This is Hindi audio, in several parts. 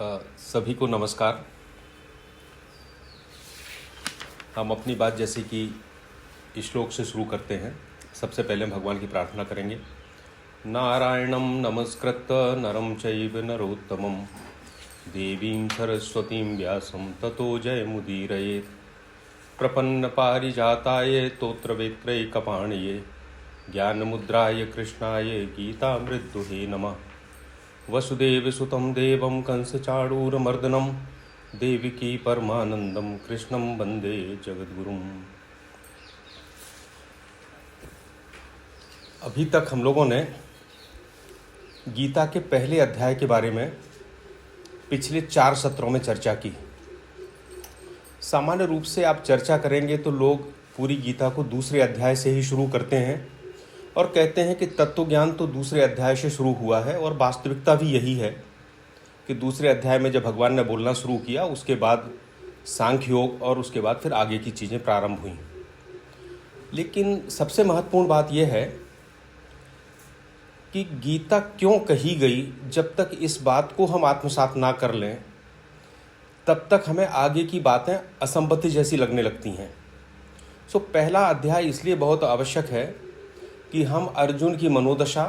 सभी को नमस्कार। हम अपनी बात जैसे कि श्लोक से शुरू करते हैं। सबसे पहले हम भगवान की प्रार्थना करेंगे। नारायणं नमस्कृत्य नरं चैव नरोत्तमं देवीं सरस्वतीं व्यासं ततो जयमुदीरयेत्। प्रपन्नपारिजाताय स्तोत्रवेत्रैकपाणये ज्ञानमुद्राय कृष्णाय गीतामृतदुहे नमः। वसुदेवसुतं देवं कंसचाणूरमर्दनं देवकी परमानंदं कृष्णं वंदे जगद्गुरुं। अभी तक हम लोगों ने गीता के पहले अध्याय के बारे में पिछले 4 सत्रों में चर्चा की। सामान्य रूप से आप चर्चा करेंगे तो लोग पूरी गीता को दूसरे अध्याय से ही शुरू करते हैं और कहते हैं कि तत्व ज्ञान तो दूसरे अध्याय से शुरू हुआ है। और वास्तविकता भी यही है कि दूसरे अध्याय में जब भगवान ने बोलना शुरू किया उसके बाद सांख्य योग और उसके बाद फिर आगे की चीज़ें प्रारंभ हुई। लेकिन सबसे महत्वपूर्ण बात यह है कि गीता क्यों कही गई। जब तक इस बात को हम आत्मसात ना कर लें तब तक हमें आगे की बातें असंबद्ध जैसी लगने लगती हैं। सो पहला अध्याय इसलिए बहुत आवश्यक है कि हम अर्जुन की मनोदशा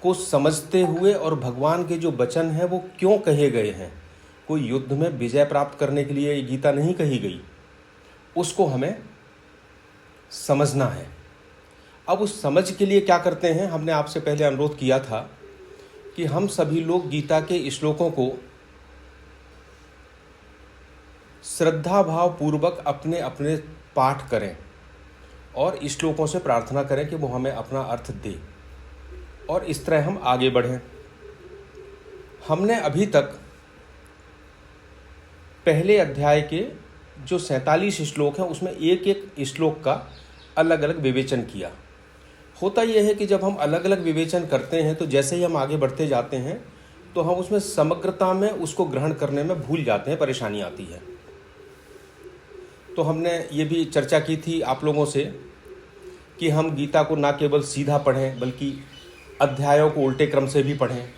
को समझते हुए और भगवान के जो वचन हैं वो क्यों कहे गए हैं। कोई युद्ध में विजय प्राप्त करने के लिए गीता नहीं कही गई, उसको हमें समझना है। अब उस समझ के लिए क्या करते हैं, हमने आपसे पहले अनुरोध किया था कि हम सभी लोग गीता के श्लोकों को श्रद्धा भाव पूर्वक अपने अपने पाठ करें और श्लोकों से प्रार्थना करें कि वो हमें अपना अर्थ दे और इस तरह हम आगे बढ़ें। हमने अभी तक पहले अध्याय के जो 47 श्लोक हैं उसमें एक एक श्लोक का अलग अलग विवेचन किया। होता यह है कि जब हम अलग अलग विवेचन करते हैं तो जैसे ही हम आगे बढ़ते जाते हैं तो हम उसमें समग्रता में उसको ग्रहण करने में भूल जाते हैं, परेशानी आती है। तो हमने ये भी चर्चा की थी आप लोगों से कि हम गीता को ना केवल सीधा पढ़ें बल्कि अध्यायों को उल्टे क्रम से भी पढ़ें,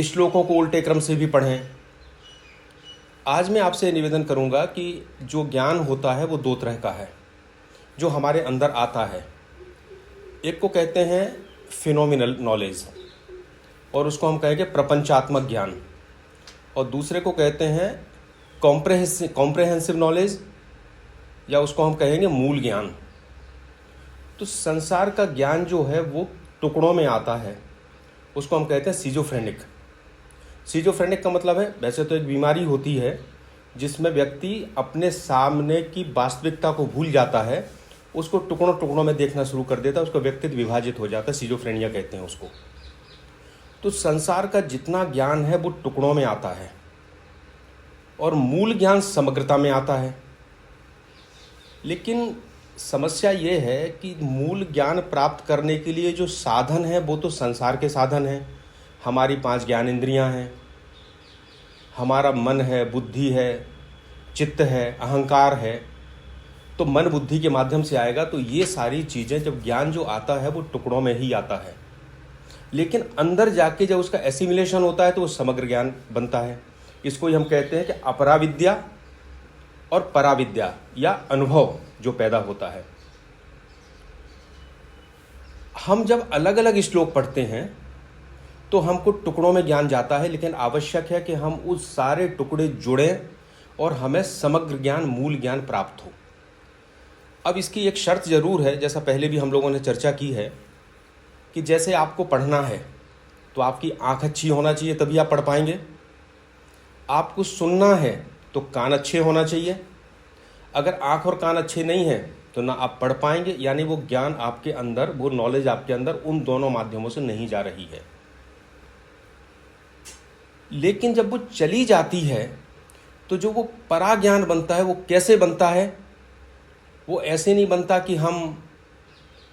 श्लोकों को उल्टे क्रम से भी पढ़ें। आज मैं आपसे निवेदन करूंगा कि जो ज्ञान होता है वो 2 तरह का है जो हमारे अंदर आता है। एक को कहते हैं फिनोमिनल नॉलेज और उसको हम कहेंगे प्रपंचात्मक ज्ञान, और दूसरे को कहते हैं कॉम्प्रहेंसिव नॉलेज या उसको हम कहेंगे मूल ज्ञान। तो संसार का ज्ञान जो है वो टुकड़ों में आता है, उसको हम कहते हैं सीजोफ्रेनिक। सीजोफ्रेनिक का मतलब है, वैसे तो एक बीमारी होती है जिसमें व्यक्ति अपने सामने की वास्तविकता को भूल जाता है, उसको टुकड़ों टुकड़ों में देखना शुरू कर देता है, उसका व्यक्तित्व विभाजित हो जाता है, सीजोफ्रेनिया कहते हैं उसको। तो संसार का जितना ज्ञान है वो टुकड़ों में आता है और मूल ज्ञान समग्रता में आता है। लेकिन समस्या ये है कि मूल ज्ञान प्राप्त करने के लिए जो साधन है वो तो संसार के साधन हैं। हमारी 5 ज्ञान इंद्रियां हैं, हमारा मन है, बुद्धि है, चित्त है, अहंकार है। तो मन बुद्धि के माध्यम से आएगा। तो ये सारी चीज़ें, जब ज्ञान जो आता है वो टुकड़ों में ही आता है, लेकिन अंदर जाके जब उसका एसिमिलेशन होता है तो वो समग्र ज्ञान बनता है। इसको ही हम कहते हैं कि अपराविद्या और पराविद्या या अनुभव जो पैदा होता है। हम जब अलग अलग श्लोक पढ़ते हैं तो हमको टुकड़ों में ज्ञान जाता है, लेकिन आवश्यक है कि हम उस सारे टुकड़े जुड़ें और हमें समग्र ज्ञान, मूल ज्ञान प्राप्त हो। अब इसकी एक शर्त जरूर है, जैसा पहले भी हम लोगों ने चर्चा की है कि जैसे आपको पढ़ना है तो आपकी आंख अच्छी होना चाहिए तभी आप पढ़ पाएंगे। आपको सुनना है तो कान अच्छे होना चाहिए। अगर आंख और कान अच्छे नहीं हैं तो ना आप पढ़ पाएंगे, यानी वो ज्ञान आपके अंदर, वो नॉलेज आपके अंदर उन दोनों माध्यमों से नहीं जा रही है। लेकिन जब वो चली जाती है तो जो वो परा ज्ञान बनता है वो कैसे बनता है? वो ऐसे नहीं बनता कि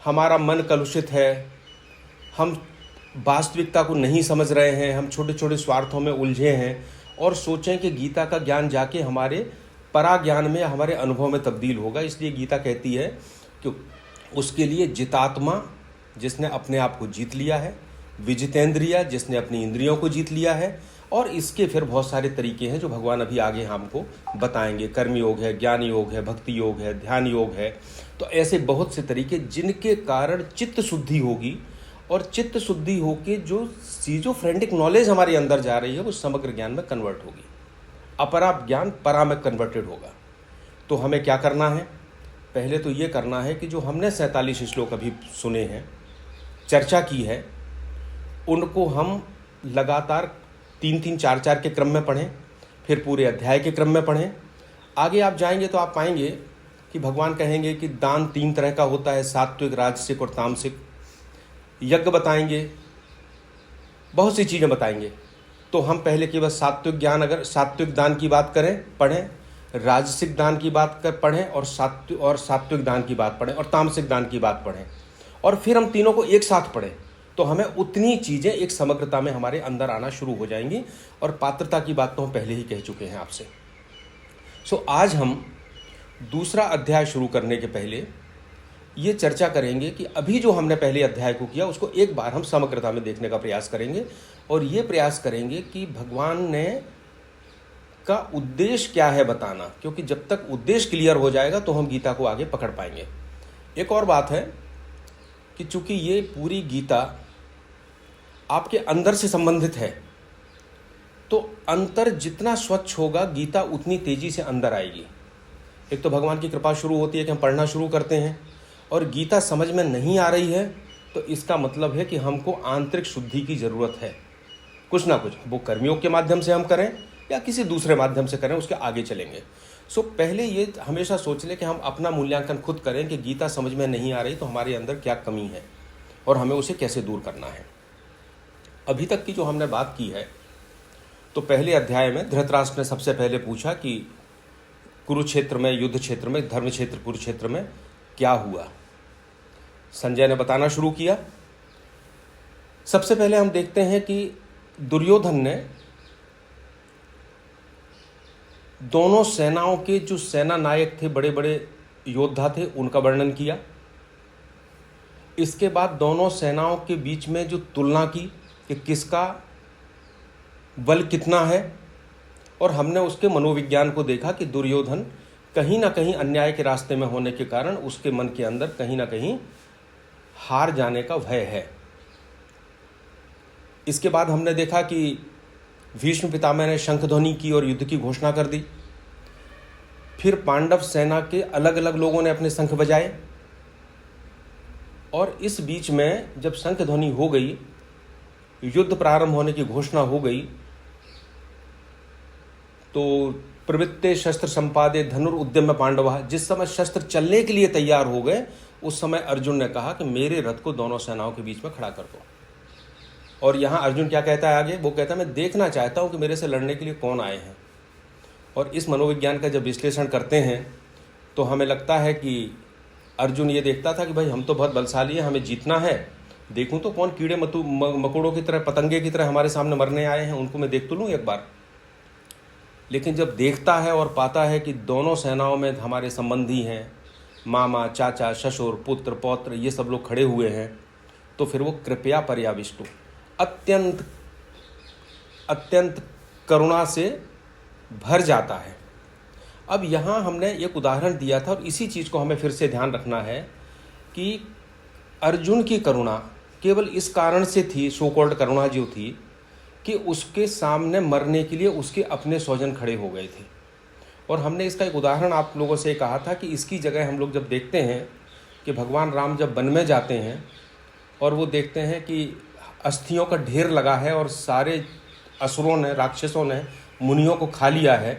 हमारा मन कलुषित है, हम वास्तविकता को नहीं समझ रहे हैं, हम छोटे छोटे स्वार्थों में उलझे हैं और सोचें कि गीता का ज्ञान जाके हमारे परा ज्ञान में, हमारे अनुभव में तब्दील होगा। इसलिए गीता कहती है कि उसके लिए जितात्मा, जिसने अपने आप को जीत लिया है, विजितेंद्रिया जिसने अपनी इंद्रियों को जीत लिया है, और इसके फिर बहुत सारे तरीके हैं जो भगवान अभी आगे हमको बताएंगे। कर्म योग है, ज्ञान योग है, भक्ति योग है, ध्यान योग है। तो ऐसे बहुत से तरीके जिनके कारण चित्त शुद्धि होगी, और चित्त शुद्धि होके जो सीजोफ्रेंडिक नॉलेज हमारे अंदर जा रही है वो समग्र ज्ञान में कन्वर्ट होगी, अपरा ज्ञान परा में कन्वर्टेड होगा। तो हमें क्या करना है? पहले तो ये करना है कि जो हमने 47 श्लोक अभी सुने हैं, चर्चा की है, उनको हम लगातार 3-3, 4-4 के क्रम में पढ़ें, फिर पूरे अध्याय के क्रम में पढ़ें। आगे आप जाएंगे तो आप पाएंगे कि भगवान कहेंगे कि दान 3 तरह का होता है, सात्विक, राजसिक और तामसिक। यज्ञ बताएंगे, बहुत सी चीज़ें बताएंगे। तो हम पहले केवल सात्विक ज्ञान, अगर सात्विक दान की बात करें पढ़ें, राजसिक दान की बात कर पढ़ें, और सात्विक दान की बात पढ़ें, और तामसिक दान की बात पढ़ें, और फिर हम तीनों को एक साथ पढ़ें, तो हमें उतनी चीज़ें एक समग्रता में हमारे अंदर आना शुरू हो जाएंगी। और पात्रता की बात तो हम पहले ही कह चुके हैं आपसे। आज हम दूसरा अध्याय शुरू करने के पहले ये चर्चा करेंगे कि अभी जो हमने पहले अध्याय को किया उसको एक बार हम समग्रता में देखने का प्रयास करेंगे, और ये प्रयास करेंगे कि भगवान ने का उद्देश्य क्या है बताना, क्योंकि जब तक उद्देश्य क्लियर हो जाएगा तो हम गीता को आगे पकड़ पाएंगे। एक और बात है कि चूंकि ये पूरी गीता आपके अंदर से संबंधित है, तो अंतर जितना स्वच्छ होगा गीता उतनी तेजी से अंदर आएगी। एक तो भगवान की कृपा शुरू होती है कि हम पढ़ना शुरू करते हैं, और गीता समझ में नहीं आ रही है तो इसका मतलब है कि हमको आंतरिक शुद्धि की ज़रूरत है। कुछ ना कुछ, वो कर्मयोग के माध्यम से हम करें या किसी दूसरे माध्यम से करें, उसके आगे चलेंगे। पहले ये हमेशा सोच लें कि हम अपना मूल्यांकन खुद करें कि गीता समझ में नहीं आ रही तो हमारे अंदर क्या कमी है और हमें उसे कैसे दूर करना है। अभी तक की जो हमने बात की है, तो पहले अध्याय में धृतराष्ट्र ने सबसे पहले पूछा कि कुरुक्षेत्र में, युद्ध क्षेत्र में, धर्म क्षेत्र कुरुक्षेत्र में क्या हुआ। संजय ने बताना शुरू किया। सबसे पहले हम देखते हैं कि दुर्योधन ने दोनों सेनाओं के जो सेना नायक थे, बड़े बड़े योद्धा थे, उनका वर्णन किया। इसके बाद दोनों सेनाओं के बीच में जो तुलना की कि किसका बल कितना है, और हमने उसके मनोविज्ञान को देखा कि दुर्योधन कहीं ना कहीं अन्याय के रास्ते में होने के कारण उसके मन के अंदर कहीं ना कहीं हार जाने का भय है। इसके बाद हमने देखा कि भीष्म पितामह ने शंखध्वनि की और युद्ध की घोषणा कर दी। फिर पांडव सेना के अलग अलग लोगों ने अपने शंख बजाए, और इस बीच में जब शंखध्वनि हो गई, युद्ध प्रारंभ होने की घोषणा हो गई, तो प्रवृत्ते शस्त्र संपादे धनुर्उद्यम पांडवा, जिस समय शस्त्र चलने के लिए तैयार हो गए उस समय अर्जुन ने कहा कि मेरे रथ को दोनों सेनाओं के बीच में खड़ा कर दो। और यहाँ अर्जुन क्या कहता है आगे? वो कहता है मैं देखना चाहता हूँ कि मेरे से लड़ने के लिए कौन आए हैं। और इस मनोविज्ञान का जब विश्लेषण करते हैं तो हमें लगता है कि अर्जुन ये देखता था कि भाई हम तो बहुत बलशाली हैं, हमें जीतना है, देखूँ तो कौन कीड़े मकोड़ों की तरह, पतंगे की तरह हमारे सामने मरने आए हैं, उनको मैं देख तो लूँ एक बार। लेकिन जब देखता है और पाता है कि दोनों सेनाओं में हमारे संबंधी हैं, मामा, चाचा, ससुर, पुत्र, पौत्र, ये सब लोग खड़े हुए हैं, तो फिर वो कृपया पर्याविष्टु, अत्यंत अत्यंत करुणा से भर जाता है। अब यहाँ हमने एक उदाहरण दिया था, और इसी चीज़ को हमें फिर से ध्यान रखना है कि अर्जुन की करुणा केवल इस कारण से थी, सो कॉल्ड करुणा जो थी, कि उसके सामने मरने के लिए उसके अपने स्वजन खड़े हो गए थे। और हमने इसका एक उदाहरण आप लोगों से कहा था कि इसकी जगह हम लोग जब देखते हैं कि भगवान राम जब वन में जाते हैं और वो देखते हैं कि अस्थियों का ढेर लगा है और सारे असुरों ने, राक्षसों ने मुनियों को खा लिया है,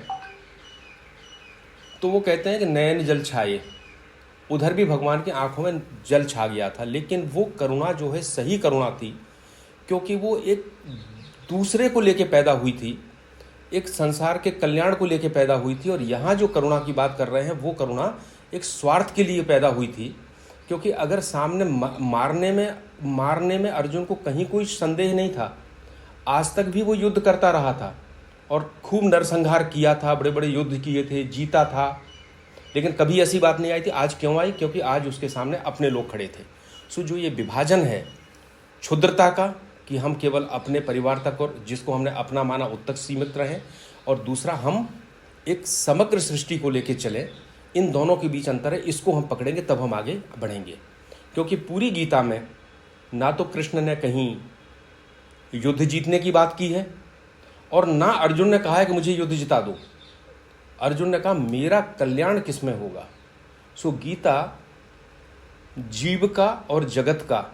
तो वो कहते हैं कि नयन जल छाए। उधर भी भगवान की आंखों में जल छा गया था। लेकिन वो करुणा जो है सही करुणा थी, क्योंकि वो एक दूसरे को लेके पैदा हुई थी, एक संसार के कल्याण को लेके पैदा हुई थी। और यहाँ जो करुणा की बात कर रहे हैं वो करुणा एक स्वार्थ के लिए पैदा हुई थी, क्योंकि अगर सामने मारने में अर्जुन को कहीं कोई संदेह नहीं था। आज तक भी वो युद्ध करता रहा था और खूब नरसंहार किया था, बड़े बड़े युद्ध किए थे, जीता था, लेकिन कभी ऐसी बात नहीं आई थी। आज क्यों आई? क्योंकि आज उसके सामने अपने लोग खड़े थे। जो ये विभाजन है क्षुद्रता का कि हम केवल अपने परिवार तक और जिसको हमने अपना माना उत तक सीमित रहें, और दूसरा हम एक समग्र सृष्टि को लेकर चलें। इन दोनों के बीच अंतर है, इसको हम पकड़ेंगे तब हम आगे बढ़ेंगे। क्योंकि पूरी गीता में ना तो कृष्ण ने कहीं युद्ध जीतने की बात की है और ना अर्जुन ने कहा है कि मुझे युद्ध जिता दो। अर्जुन ने कहा मेरा कल्याण किसमें होगा। सो गीता जीव का और जगत का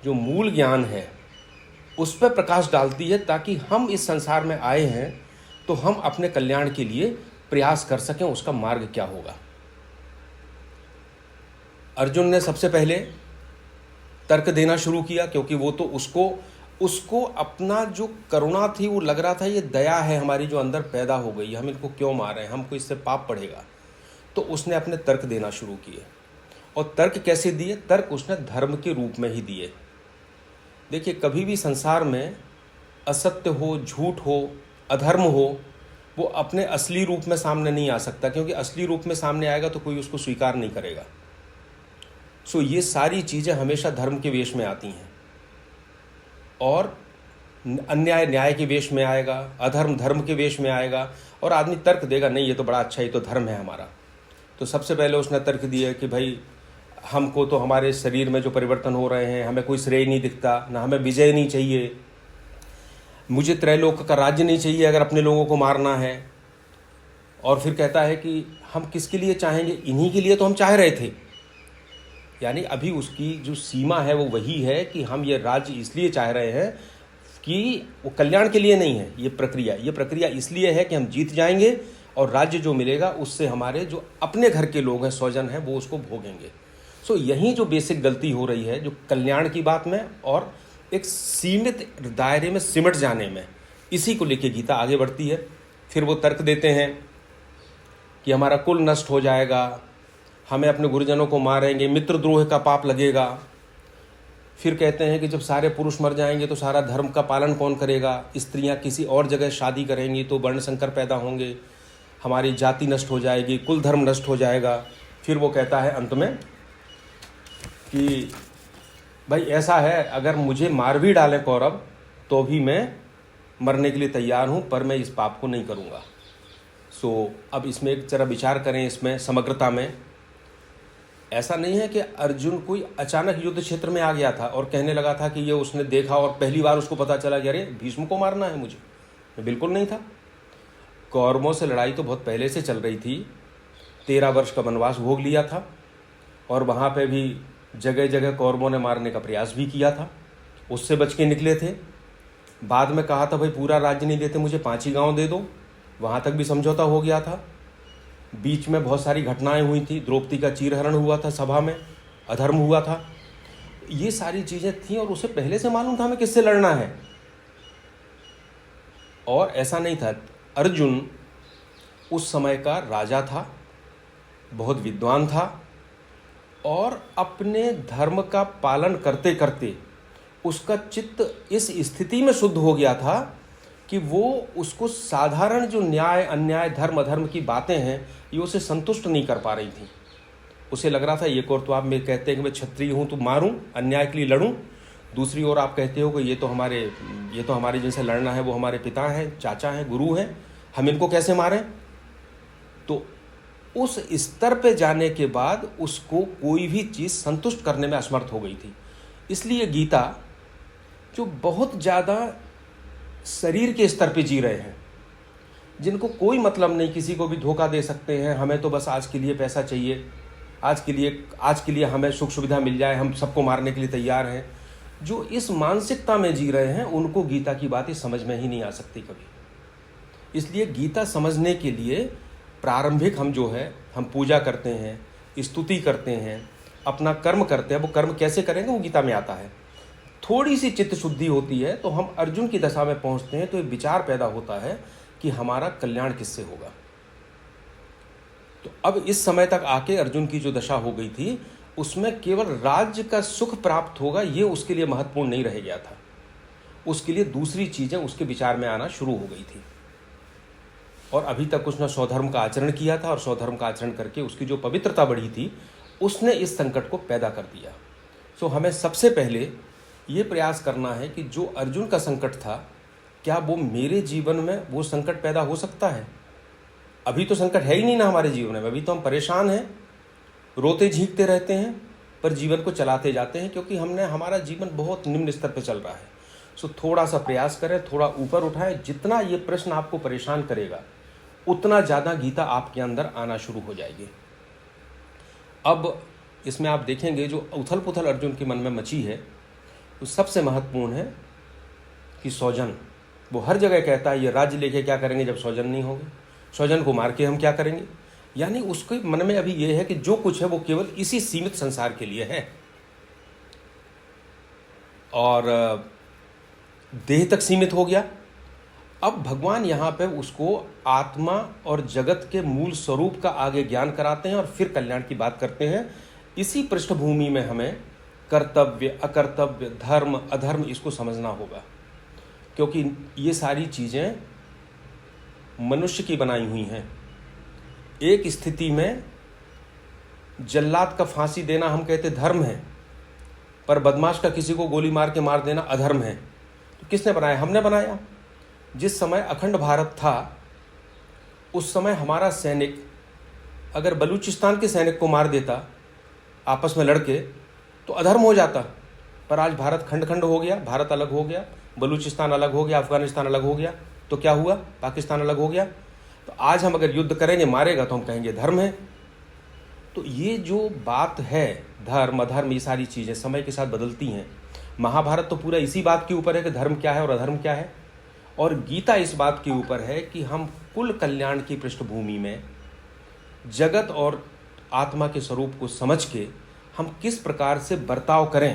जो मूल ज्ञान है उस पर प्रकाश डालती है, ताकि हम इस संसार में आए हैं तो हम अपने कल्याण के लिए प्रयास कर सकें, उसका मार्ग क्या होगा। अर्जुन ने सबसे पहले तर्क देना शुरू किया, क्योंकि वो तो उसको अपना जो करुणा थी वो लग रहा था ये दया है हमारी जो अंदर पैदा हो गई, हम इनको क्यों मार रहे हैं, हमको इससे पाप पड़ेगा। तो उसने अपने तर्क देना शुरू किए। और तर्क कैसे दिए? तर्क उसने धर्म के रूप में ही दिए। देखिए, कभी भी संसार में असत्य हो, झूठ हो, अधर्म हो, वो अपने असली रूप में सामने नहीं आ सकता, क्योंकि असली रूप में सामने आएगा तो कोई उसको स्वीकार नहीं करेगा। सो ये सारी चीज़ें हमेशा धर्म के वेश में आती हैं, और अन्याय न्याय के वेश में आएगा, अधर्म धर्म के वेश में आएगा, और आदमी तर्क देगा नहीं ये तो बड़ा अच्छा, ये तो धर्म है हमारा। तो सबसे पहले उसने तर्क दिया कि भाई हमको तो हमारे शरीर में जो परिवर्तन हो रहे हैं, हमें कोई श्रेय नहीं दिखता, ना हमें विजय नहीं चाहिए, मुझे त्रैलोक का राज्य नहीं चाहिए अगर अपने लोगों को मारना है। और फिर कहता है कि हम किसके लिए चाहेंगे, इन्हीं के लिए तो हम चाह रहे थे। यानी अभी उसकी जो सीमा है वो वही है कि हम ये राज्य इसलिए चाह रहे हैं कि वो कल्याण के लिए नहीं है। ये प्रक्रिया इसलिए है कि हम जीत जाएंगे और राज्य जो मिलेगा उससे हमारे जो अपने घर के लोग हैं, स्वजन हैं, वो उसको भोगेंगे। सो यही जो बेसिक गलती हो रही है, जो कल्याण की बात में और एक सीमित दायरे में सिमट जाने में, इसी को लेके गीता आगे बढ़ती है। फिर वो तर्क देते हैं कि हमारा कुल नष्ट हो जाएगा, हमें अपने गुरुजनों को मारेंगे, मित्रद्रोह का पाप लगेगा। फिर कहते हैं कि जब सारे पुरुष मर जाएंगे तो सारा धर्म का पालन कौन करेगा, स्त्रियां किसी और जगह शादी करेंगी तो वर्ण संकर पैदा होंगे, हमारी जाति नष्ट हो जाएगी, कुल धर्म नष्ट हो जाएगा। फिर वो कहता है अंत में कि भाई ऐसा है, अगर मुझे मार भी डालें कौरव तो भी मैं मरने के लिए तैयार हूँ, पर मैं इस पाप को नहीं करूँगा। सो अब इसमें एक जरा विचार करें, इसमें समग्रता में ऐसा नहीं है कि अर्जुन कोई अचानक युद्ध क्षेत्र में आ गया था और कहने लगा था कि ये उसने देखा और पहली बार उसको पता चला कि अरे भीष्म को मारना है मुझे। बिल्कुल नहीं था। कौरवों से लड़ाई तो बहुत पहले से चल रही थी, 13 वर्ष का वनवास भोग लिया था, और वहाँ पे भी जगह जगह कौरवों ने मारने का प्रयास भी किया था, उससे बच के निकले थे। बाद में कहा था भाई पूरा राज्य नहीं देते, मुझे 5 ही गाँव दे दो, वहाँ तक भी समझौता हो गया था। बीच में बहुत सारी घटनाएं हुई थी, द्रौपदी का चीरहरण हुआ था, सभा में अधर्म हुआ था, ये सारी चीज़ें थी, और उसे पहले से मालूम था हमें किससे लड़ना है। और ऐसा नहीं था, अर्जुन उस समय का राजा था, बहुत विद्वान था, और अपने धर्म का पालन करते करते उसका चित्त इस स्थिति में शुद्ध हो गया था कि वो उसको साधारण जो न्याय अन्याय धर्म अधर्म की बातें हैं ये उसे संतुष्ट नहीं कर पा रही थी। उसे लग रहा था एक और तो आप में कहते हैं कि मैं क्षत्रिय हूँ तो मारूं, अन्याय के लिए लड़ूं, दूसरी ओर आप कहते हो कि ये तो हमारे जिनसे लड़ना है वो हमारे पिता हैं, चाचा हैं, गुरु हैं, हम इनको कैसे मारें। तो उस स्तर पे जाने के बाद उसको कोई भी चीज़ संतुष्ट करने में असमर्थ हो गई थी। इसलिए गीता जो बहुत ज़्यादा शरीर के स्तर पे जी रहे हैं, जिनको कोई मतलब नहीं, किसी को भी धोखा दे सकते हैं, हमें तो बस आज के लिए पैसा चाहिए, आज के लिए हमें सुख सुविधा मिल जाए, हम सबको मारने के लिए तैयार हैं, जो इस मानसिकता में जी रहे हैं उनको गीता की बातें समझ में ही नहीं आ सकती कभी। इसलिए गीता समझने के लिए प्रारंभिक हम पूजा करते हैं, स्तुति करते हैं, अपना कर्म करते हैं। वो कर्म कैसे करेंगे वो गीता में आता है। थोड़ी सी चित्त शुद्धि होती है तो हम अर्जुन की दशा में पहुंचते हैं, तो एक विचार पैदा होता है कि हमारा कल्याण किससे होगा। तो अब इस समय तक आके अर्जुन की जो दशा हो गई थी उसमें केवल राज्य का सुख प्राप्त होगा ये उसके लिए महत्वपूर्ण नहीं रह गया था, उसके लिए दूसरी चीजें उसके विचार में आना शुरू हो गई थी। और अभी तक उसने स्वधर्म का आचरण किया था, और स्वधर्म का आचरण करके उसकी जो पवित्रता बढ़ी थी उसने इस संकट को पैदा कर दिया। सो हमें सबसे पहले ये प्रयास करना है कि जो अर्जुन का संकट था, क्या वो मेरे जीवन में वो संकट पैदा हो सकता है? अभी तो संकट है ही नहीं ना हमारे जीवन में, अभी तो हम परेशान हैं, रोते झींकते रहते हैं, पर जीवन को चलाते जाते हैं, क्योंकि हमारा जीवन बहुत निम्न स्तर पर चल रहा है। सो थोड़ा सा प्रयास करें, थोड़ा ऊपर उठाएं। जितना ये प्रश्न आपको परेशान करेगा, उतना ज़्यादा गीता आपके अंदर आना शुरू हो जाएगी। अब इसमें आप देखेंगे जो उथल पुथल अर्जुन के मन में मची है, तो सबसे महत्वपूर्ण है कि स्वजन। वो हर जगह कहता है ये राज्य लेके क्या करेंगे जब स्वजन नहीं होंगे, स्वजन को मार के हम क्या करेंगे। यानी उसके मन में अभी ये है कि जो कुछ है वो केवल इसी सीमित संसार के लिए है और देह तक सीमित हो गया। अब भगवान यहाँ पे उसको आत्मा और जगत के मूल स्वरूप का आगे ज्ञान कराते हैं और फिर कल्याण की बात करते हैं। इसी पृष्ठभूमि में हमें कर्तव्य, अकर्तव्य, धर्म, अधर्म इसको समझना होगा, क्योंकि ये सारी चीज़ें मनुष्य की बनाई हुई हैं। एक स्थिति में जल्लाद का फांसी देना हम कहते धर्म है, पर बदमाश का किसी को गोली मार के मार देना अधर्म है। तो किसने बनाया? हमने बनाया। जिस समय अखंड भारत था, उस समय हमारा सैनिक अगर बलूचिस्तान के सैनिक को मार देता आपस में लड़के, तो अधर्म हो जाता। पर आज भारत खंड खंड हो गया, भारत अलग हो गया, बलूचिस्तान अलग हो गया, अफगानिस्तान अलग हो गया, तो क्या हुआ? पाकिस्तान अलग हो गया। तो आज हम अगर युद्ध करेंगे, मारेगा, तो हम कहेंगे धर्म है। तो ये जो बात है, धर्म अधर्म, ये सारी चीज़ें समय के साथ बदलती हैं। महाभारत तो पूरा इसी बात के ऊपर है कि धर्म क्या है और अधर्म क्या है, और गीता इस बात के ऊपर है कि हम कुल कल्याण की पृष्ठभूमि में जगत और आत्मा के स्वरूप को समझ के हम किस प्रकार से बर्ताव करें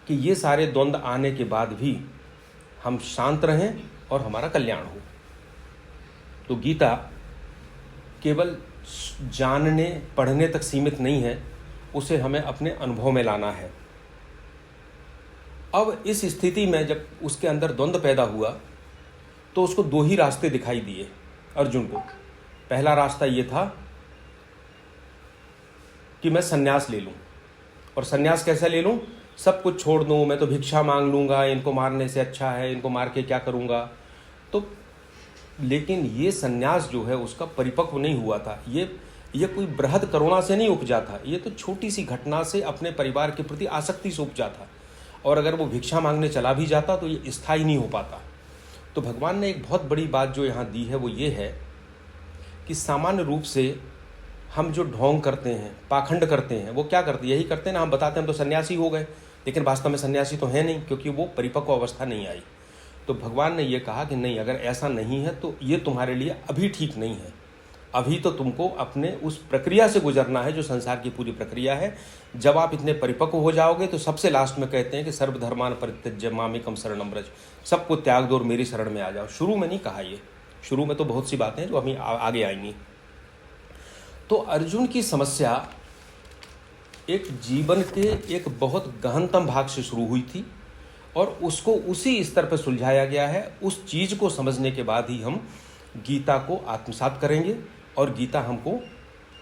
कि ये सारे द्वंद्व आने के बाद भी हम शांत रहें और हमारा कल्याण हो। तो गीता केवल जानने पढ़ने तक सीमित नहीं है, उसे हमें अपने अनुभव में लाना है। अब इस स्थिति में जब उसके अंदर द्वंद्व पैदा हुआ, तो उसको दो ही रास्ते दिखाई दिए अर्जुन को। पहला रास्ता ये था कि मैं सन्यास ले लूं, और सन्यास कैसे ले लूं? सब कुछ छोड़ दूं, मैं तो भिक्षा मांग लूंगा, इनको मारने से अच्छा है, इनको मार के क्या करूंगा। तो लेकिन ये सन्यास जो है उसका परिपक्व नहीं हुआ था। ये कोई बृहद करुणा से नहीं उपजा था, ये तो छोटी सी घटना से अपने परिवार के प्रति आसक्ति से उपजा था। और अगर वो भिक्षा मांगने चला भी जाता तो ये स्थायी नहीं हो पाता। तो भगवान ने एक बहुत बड़ी बात जो यहाँ दी है वो ये है कि सामान्य रूप से हम जो ढोंग करते हैं, पाखंड करते हैं, वो क्या करते हैं? यही करते हैं ना, हम बताते हैं हम तो सन्यासी हो गए, लेकिन वास्तव में सन्यासी तो है नहीं, क्योंकि वो परिपक्व अवस्था नहीं आई। तो भगवान ने ये कहा कि नहीं, अगर ऐसा नहीं है तो ये तुम्हारे लिए अभी ठीक नहीं है। अभी तो तुमको अपने उस प्रक्रिया से गुजरना है जो संसार की पूरी प्रक्रिया है। जब आप इतने परिपक्व हो जाओगे तो सबसे लास्ट में कहते हैं कि सर्वधर्मान परित्यज्य मामेकम शरणं व्रज, सबको त्याग दो और मेरी शरण में आ जाओ। शुरू में नहीं कहा ये, शुरू में तो बहुत सी बातें हैं जो अभी आगे आएंगी। तो अर्जुन की समस्या एक जीवन के एक बहुत गहनतम भाग से शुरू हुई थी और उसको उसी स्तर पर सुलझाया गया है। उस चीज़ को समझने के बाद ही हम गीता को आत्मसात करेंगे और गीता हमको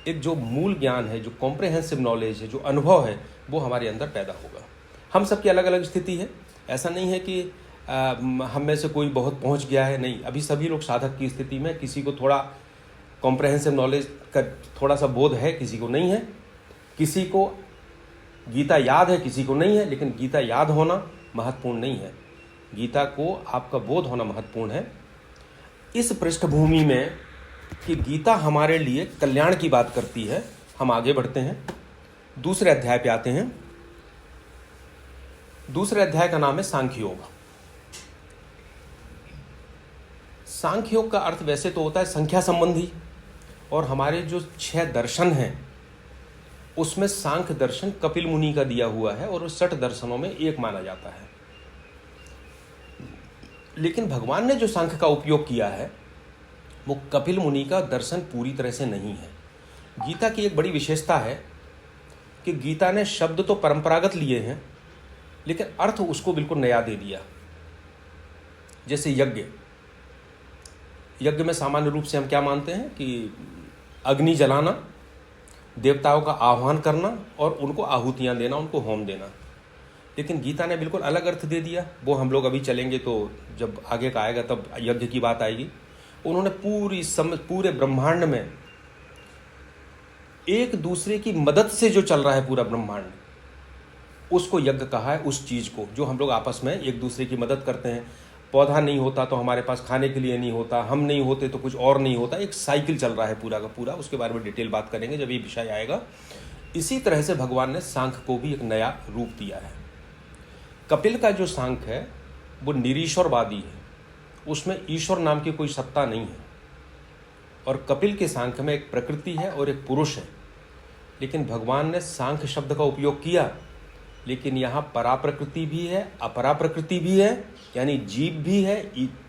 एक जो मूल ज्ञान है, जो कॉम्प्रहेंसिव नॉलेज है, जो अनुभव है, वो हमारे अंदर पैदा होगा। हम सबकी अलग अलग स्थिति है, ऐसा नहीं है कि हम में से कोई बहुत पहुंच गया है, नहीं। अभी सभी लोग साधक की स्थिति में, किसी को थोड़ा कॉम्प्रहेंसिव नॉलेज का थोड़ा सा बोध है, किसी को नहीं है। किसी को गीता याद है, किसी को नहीं है। लेकिन गीता याद होना महत्वपूर्ण नहीं है, गीता को आपका बोध होना महत्वपूर्ण है। इस पृष्ठभूमि में कि गीता हमारे लिए कल्याण की बात करती है, हम आगे बढ़ते हैं, दूसरे अध्याय पे आते हैं। दूसरे अध्याय का नाम है सांख्य योग। सांख्य योग का अर्थ वैसे तो होता है संख्या संबंधी, और हमारे जो 6 दर्शन हैं उसमें सांख्य दर्शन कपिल मुनि का दिया हुआ है और उस 60 दर्शनों में एक माना जाता है। लेकिन भगवान ने जो सांख्य का उपयोग किया है वो कपिल मुनि का दर्शन पूरी तरह से नहीं है। गीता की एक बड़ी विशेषता है कि गीता ने शब्द तो परंपरागत लिए हैं, लेकिन अर्थ उसको बिल्कुल नया दे दिया। जैसे यज्ञ में सामान्य रूप से हम क्या मानते हैं कि अग्नि जलाना, देवताओं का आह्वान करना और उनको आहुतियां देना, उनको होम देना। लेकिन गीता ने बिल्कुल अलग अर्थ दे दिया। वो हम लोग अभी चलेंगे तो जब आगे का आएगा तब यज्ञ की बात आएगी। उन्होंने पूरे ब्रह्मांड में एक दूसरे की मदद से जो चल रहा है पूरा ब्रह्मांड, उसको यज्ञ कहा है। उस चीज को जो हम लोग आपस में एक दूसरे की मदद करते हैं। पौधा नहीं होता तो हमारे पास खाने के लिए नहीं होता, हम नहीं होते तो कुछ और नहीं होता, एक साइकिल चल रहा है पूरा का पूरा। उसके बारे में डिटेल बात करेंगे जब ये विषय आएगा। इसी तरह से भगवान ने सांख्य को भी एक नया रूप दिया है। कपिल का जो सांख्य है वो निरीश्वरवादी है, उसमें ईश्वर नाम की कोई सत्ता नहीं है। और कपिल के सांख्य में एक प्रकृति है और एक पुरुष है। लेकिन भगवान ने सांख्य शब्द का उपयोग किया, लेकिन यहाँ परा प्रकृति भी है, अपरा प्रकृति भी है, यानी जीव भी है,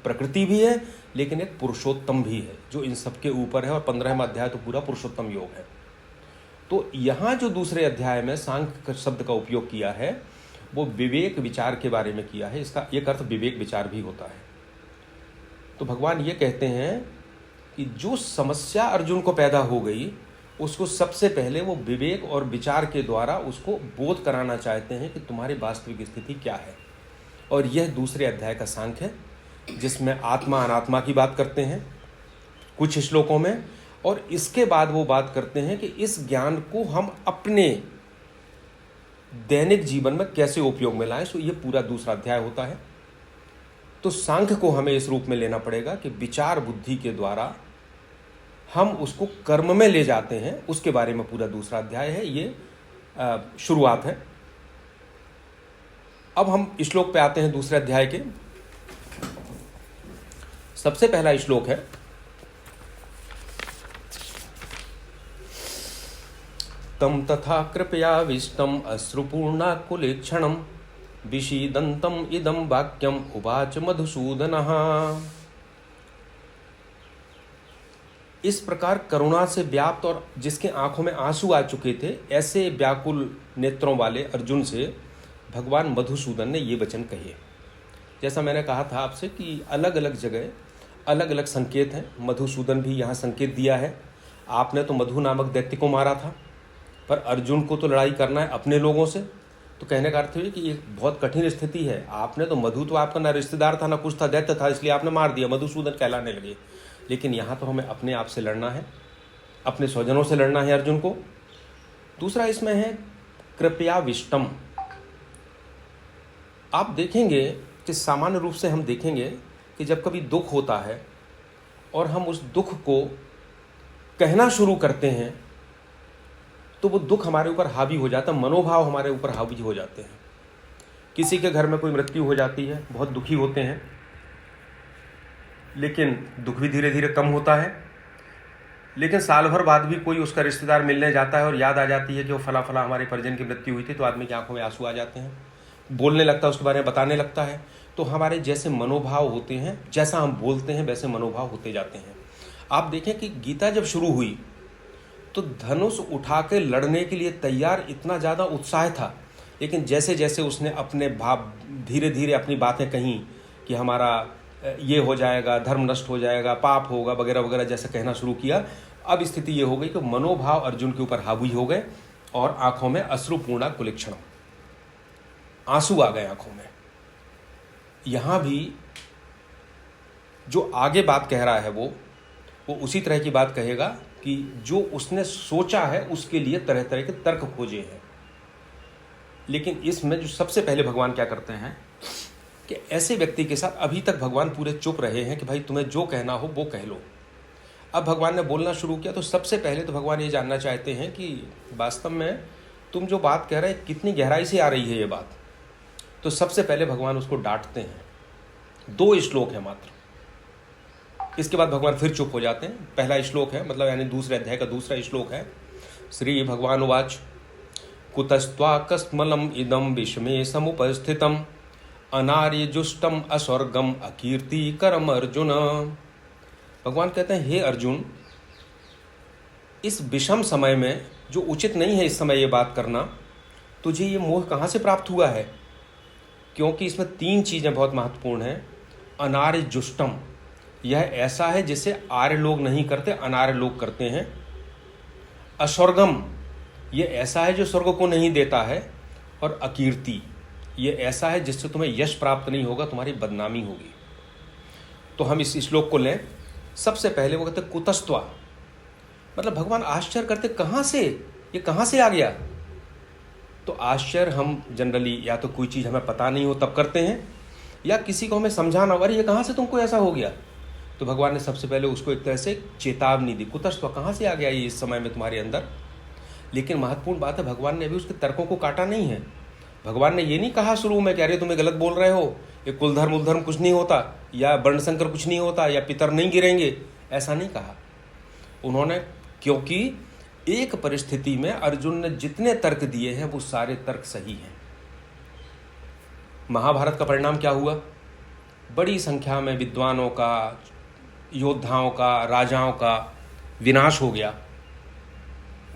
प्रकृति भी है, लेकिन एक पुरुषोत्तम भी है जो इन सबके ऊपर है। और 15वां अध्याय तो पूरा पुरुषोत्तम योग है। तो यहाँ जो दूसरे अध्याय में सांख्य शब्द का उपयोग किया है वो विवेक विचार के बारे में किया है। इसका एक अर्थ विवेक विचार भी होता है। तो भगवान ये कहते हैं कि जो समस्या अर्जुन को पैदा हो गई उसको सबसे पहले वो विवेक और विचार के द्वारा उसको बोध कराना चाहते हैं कि तुम्हारी वास्तविक स्थिति क्या है। और यह दूसरे अध्याय का सांख्य है जिसमें आत्मा अनात्मा की बात करते हैं कुछ श्लोकों में। और इसके बाद वो बात करते हैं कि इस ज्ञान को हम अपने दैनिक जीवन में कैसे उपयोग में लाएं। सो ये पूरा दूसरा अध्याय होता है। तो सांख्य को हमें इस रूप में लेना पड़ेगा कि विचार बुद्धि के द्वारा हम उसको कर्म में ले जाते हैं। उसके बारे में पूरा दूसरा अध्याय है। ये शुरुआत है। अब हम श्लोक पे आते हैं दूसरे अध्याय के। सबसे पहला श्लोक है तम तथा कृपयाविष्टम अश्रुपूर्णाकुलेक्षणम विषीदन्तम इदम वाक्यम उवाच मधुसूदनः। इस प्रकार करुणा से व्याप्त और जिसके आंखों में आंसू आ चुके थे, ऐसे व्याकुल नेत्रों वाले अर्जुन से भगवान मधुसूदन ने ये वचन कहे। जैसा मैंने कहा था आपसे कि अलग अलग जगह अलग अलग संकेत हैं। मधुसूदन भी यहाँ संकेत दिया है। आपने तो मधु नामक दैत्य को मारा था, पर अर्जुन को तो लड़ाई करना है अपने लोगों से। तो कहने का अर्थ है कि ये बहुत कठिन स्थिति है। आपने तो मधु तो आपका ना रिश्तेदार था ना कुछ था, दैत्य था, इसलिए आपने मार दिया, मधुसूदन कहलाने लगे। लेकिन यहाँ तो हमें अपने आप से लड़ना है, अपने स्वजनों से लड़ना है अर्जुन को। दूसरा इसमें है कृपयाविष्टम। आप देखेंगे कि सामान्य रूप से हम देखेंगे कि जब कभी दुख होता है और हम उस दुख को कहना शुरू करते हैं तो वो दुख हमारे ऊपर हावी हो जाता है, मनोभाव हमारे ऊपर हावी हो जाते हैं। किसी के घर में कोई मृत्यु हो जाती है, बहुत दुखी होते हैं, लेकिन दुख भी धीरे धीरे कम होता है। लेकिन साल भर बाद भी कोई उसका रिश्तेदार मिलने जाता है और याद आ जाती है कि वो फला फला हमारे परिजन की मृत्यु हुई थी, तो आदमी की आंखों में आंसू आ जाते हैं, बोलने लगता है, उसके बारे में बताने लगता है। तो हमारे जैसे मनोभाव होते हैं, जैसा हम बोलते हैं वैसे मनोभाव होते जाते हैं। आप देखें कि गीता जब शुरू हुई तो धनुष उठा के लड़ने के लिए तैयार इतना ज़्यादा उत्साह था, लेकिन जैसे जैसे उसने अपने भाव धीरे धीरे अपनी बातें कहीं कि हमारा ये हो जाएगा, धर्म नष्ट हो जाएगा, पाप होगा वगैरह वगैरह जैसे कहना शुरू किया, अब स्थिति ये हो गई कि मनोभाव अर्जुन के ऊपर हावी हो गए और आंखों में अश्रुपूर्णा कुलिक्षण, आंसू आ गए आंखों में। यहाँ भी जो आगे बात कह रहा है वो उसी तरह की बात कहेगा कि जो उसने सोचा है उसके लिए तरह तरह के तर्क खोजे हैं। लेकिन इसमें जो सबसे पहले भगवान क्या करते हैं कि ऐसे व्यक्ति के साथ अभी तक भगवान पूरे चुप रहे हैं कि भाई तुम्हें जो कहना हो वो कह लो। अब भगवान ने बोलना शुरू किया तो सबसे पहले तो भगवान ये जानना चाहते हैं कि वास्तव में तुम जो बात कह रहे हैं कितनी गहराई से आ रही है ये बात। तो सबसे पहले भगवान उसको डांटते हैं। 2 श्लोक है मात्र। इसके बाद भगवान फिर चुप हो जाते हैं। पहला श्लोक है मतलब यानी दूसरे अध्याय का दूसरा श्लोक है। श्री भगवान उवाच कुतस्त्वाकस्मलम इदम विषमे समुपस्थितम अनार्यजुष्टम अस्वर्गम अकीर्तिकरम अर्जुन। भगवान कहते हैं हे अर्जुन, इस विषम समय में जो उचित नहीं है इस समय ये बात करना, तुझे ये मोह कहाँ से प्राप्त हुआ है? क्योंकि इसमें 3 चीज़ें बहुत महत्वपूर्ण हैं। अनार्यजुष्टम, यह ऐसा है जिसे आर्य लोग नहीं करते, अनार्य लोग करते हैं। अस्वर्गम, यह ऐसा है जो स्वर्ग को नहीं देता है। और अकीर्ति, ये ऐसा है जिससे तुम्हें यश प्राप्त नहीं होगा, तुम्हारी बदनामी होगी। तो हम इस श्लोक को लें। सबसे पहले वो कहते कुतस्त्वा, मतलब भगवान आश्चर्य करते कहाँ से, ये कहाँ से आ गया। तो आश्चर्य हम जनरली या तो कोई चीज़ हमें पता नहीं हो तब करते हैं, या किसी को हमें समझाना, अरे ये कहाँ से तुमको ऐसा हो गया। तो भगवान ने सबसे पहले उसको एक तरह से चेतावनी दी, कुतस्त्वा कहाँ से आ गया ये इस समय में तुम्हारे अंदर। लेकिन महत्वपूर्ण बात है, भगवान ने अभी उसके तर्कों को काटा नहीं है। भगवान ने ये नहीं कहा शुरू में कि अरे तुम्हें गलत बोल रहे हो, ये कुलधर्म उलधर्म कुछ नहीं होता, या वर्णशंकर कुछ नहीं होता, या पितर नहीं गिरेंगे, ऐसा नहीं कहा उन्होंने। क्योंकि एक परिस्थिति में अर्जुन ने जितने तर्क दिए हैं वो सारे तर्क सही हैं। महाभारत का परिणाम क्या हुआ, बड़ी संख्या में विद्वानों का, योद्धाओं का, राजाओं का विनाश हो गया,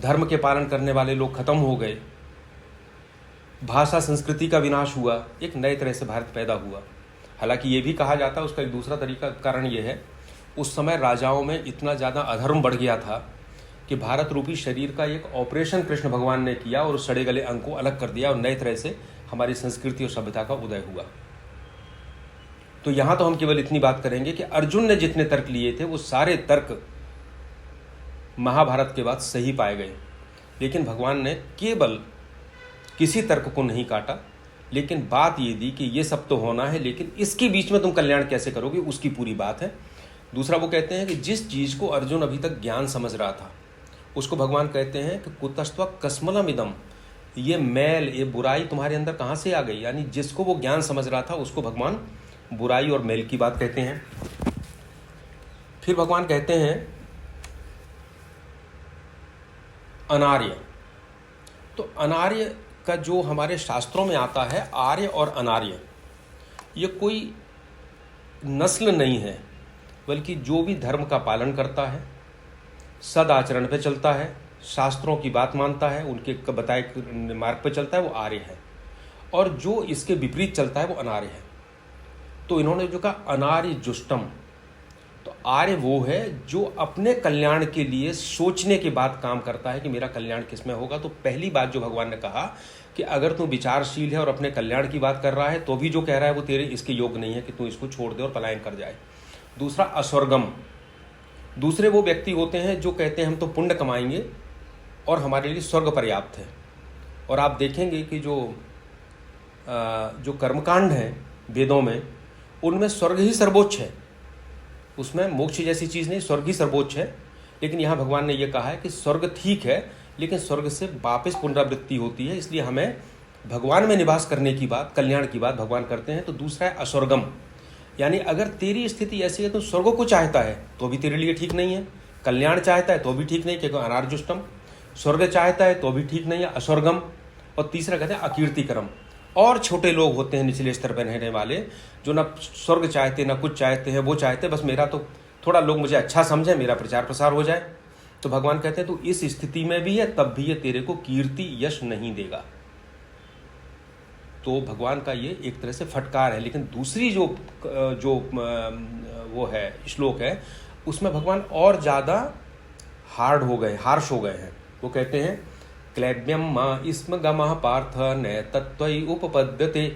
धर्म के पालन करने वाले लोग खत्म हो गए, भाषा संस्कृति का विनाश हुआ, एक नए तरह से भारत पैदा हुआ। हालांकि ये भी कहा जाता है उसका एक दूसरा तरीका कारण ये है, उस समय राजाओं में इतना ज़्यादा अधर्म बढ़ गया था कि भारत रूपी शरीर का एक ऑपरेशन कृष्ण भगवान ने किया और उस सड़े गले अंग को अलग कर दिया और नए तरह से हमारी संस्कृति और सभ्यता का उदय हुआ। तो यहाँ तो हम केवल इतनी बात करेंगे कि अर्जुन ने जितने तर्क लिए थे वो सारे तर्क महाभारत के बाद सही पाए गए। लेकिन भगवान ने केवल किसी तर्क को नहीं काटा, लेकिन बात ये दी कि ये सब तो होना है, लेकिन इसके बीच में तुम कल्याण कैसे करोगे उसकी पूरी बात है। दूसरा वो कहते हैं कि जिस चीज़ को अर्जुन अभी तक ज्ञान समझ रहा था उसको भगवान कहते हैं कि कुतस्त्वा कस्मलमिदम, ये मैल, ये बुराई तुम्हारे अंदर कहाँ से आ गई। यानी जिसको वो ज्ञान समझ रहा था उसको भगवान बुराई और मैल की बात कहते हैं। फिर भगवान कहते हैं अनार्य। तो अनार्य का जो हमारे शास्त्रों में आता है, आर्य और अनार्य, ये कोई नस्ल नहीं है, बल्कि जो भी धर्म का पालन करता है, सदाचरण पे चलता है, शास्त्रों की बात मानता है, उनके बताए मार्ग पे चलता है, वो आर्य है। और जो इसके विपरीत चलता है वो अनार्य है। तो इन्होंने जो कहा अनार्य जुष्टम, तो आर्य वो है जो अपने कल्याण के लिए सोचने के बाद काम करता है कि मेरा कल्याण किस में होगा। तो पहली बात जो भगवान ने कहा कि अगर तू विचारशील है और अपने कल्याण की बात कर रहा है तो भी जो कह रहा है वो तेरे इसके योग्य नहीं है कि तू इसको छोड़ दे और पलायन कर जाए। दूसरा अस्वर्गम, दूसरे वो व्यक्ति होते हैं जो कहते हैं हम तो पुण्य कमाएंगे और हमारे लिए स्वर्ग पर्याप्त है। और आप देखेंगे कि जो कर्मकांड हैं वेदों में, उनमें स्वर्ग ही सर्वोच्च है, उसमें मोक्ष जैसी चीज़ नहीं, स्वर्ग ही सर्वोच्च है। लेकिन यहाँ भगवान ने यह कहा है कि स्वर्ग ठीक है, लेकिन स्वर्ग से वापस पुनरावृत्ति होती है, इसलिए हमें भगवान में निवास करने की बात, कल्याण की बात भगवान करते हैं। तो दूसरा है अस्वर्गम, यानी अगर तेरी स्थिति ऐसी है तो स्वर्ग को चाहता है तो भी तेरे लिए ठीक नहीं है, कल्याण चाहता है तो भी ठीक नहीं, क्योंकि अनार्जुष्टम, स्वर्ग चाहता है तो भी ठीक नहीं है, अस्वर्गम। और तीसरा कहते हैं अकीर्तिकरम, और छोटे लोग होते हैं निचले स्तर पर रहने वाले, जो ना स्वर्ग चाहते ना कुछ चाहते हैं, वो चाहते बस मेरा तो थोड़ा लोग मुझे अच्छा समझें, मेरा प्रचार प्रसार हो जाए। तो भगवान कहते हैं तो इस स्थिति में भी है तब भी ये तेरे को कीर्ति यश नहीं देगा। तो भगवान का ये एक तरह से फटकार है। लेकिन दूसरी जो वो है श्लोक है, उसमें भगवान और ज़्यादा हार्ड हो गए, हार्श हो गए हैं। वो कहते हैं क्लैब्यम मा इसम गमः पार्थ न तत्त्वयि उपपद्यते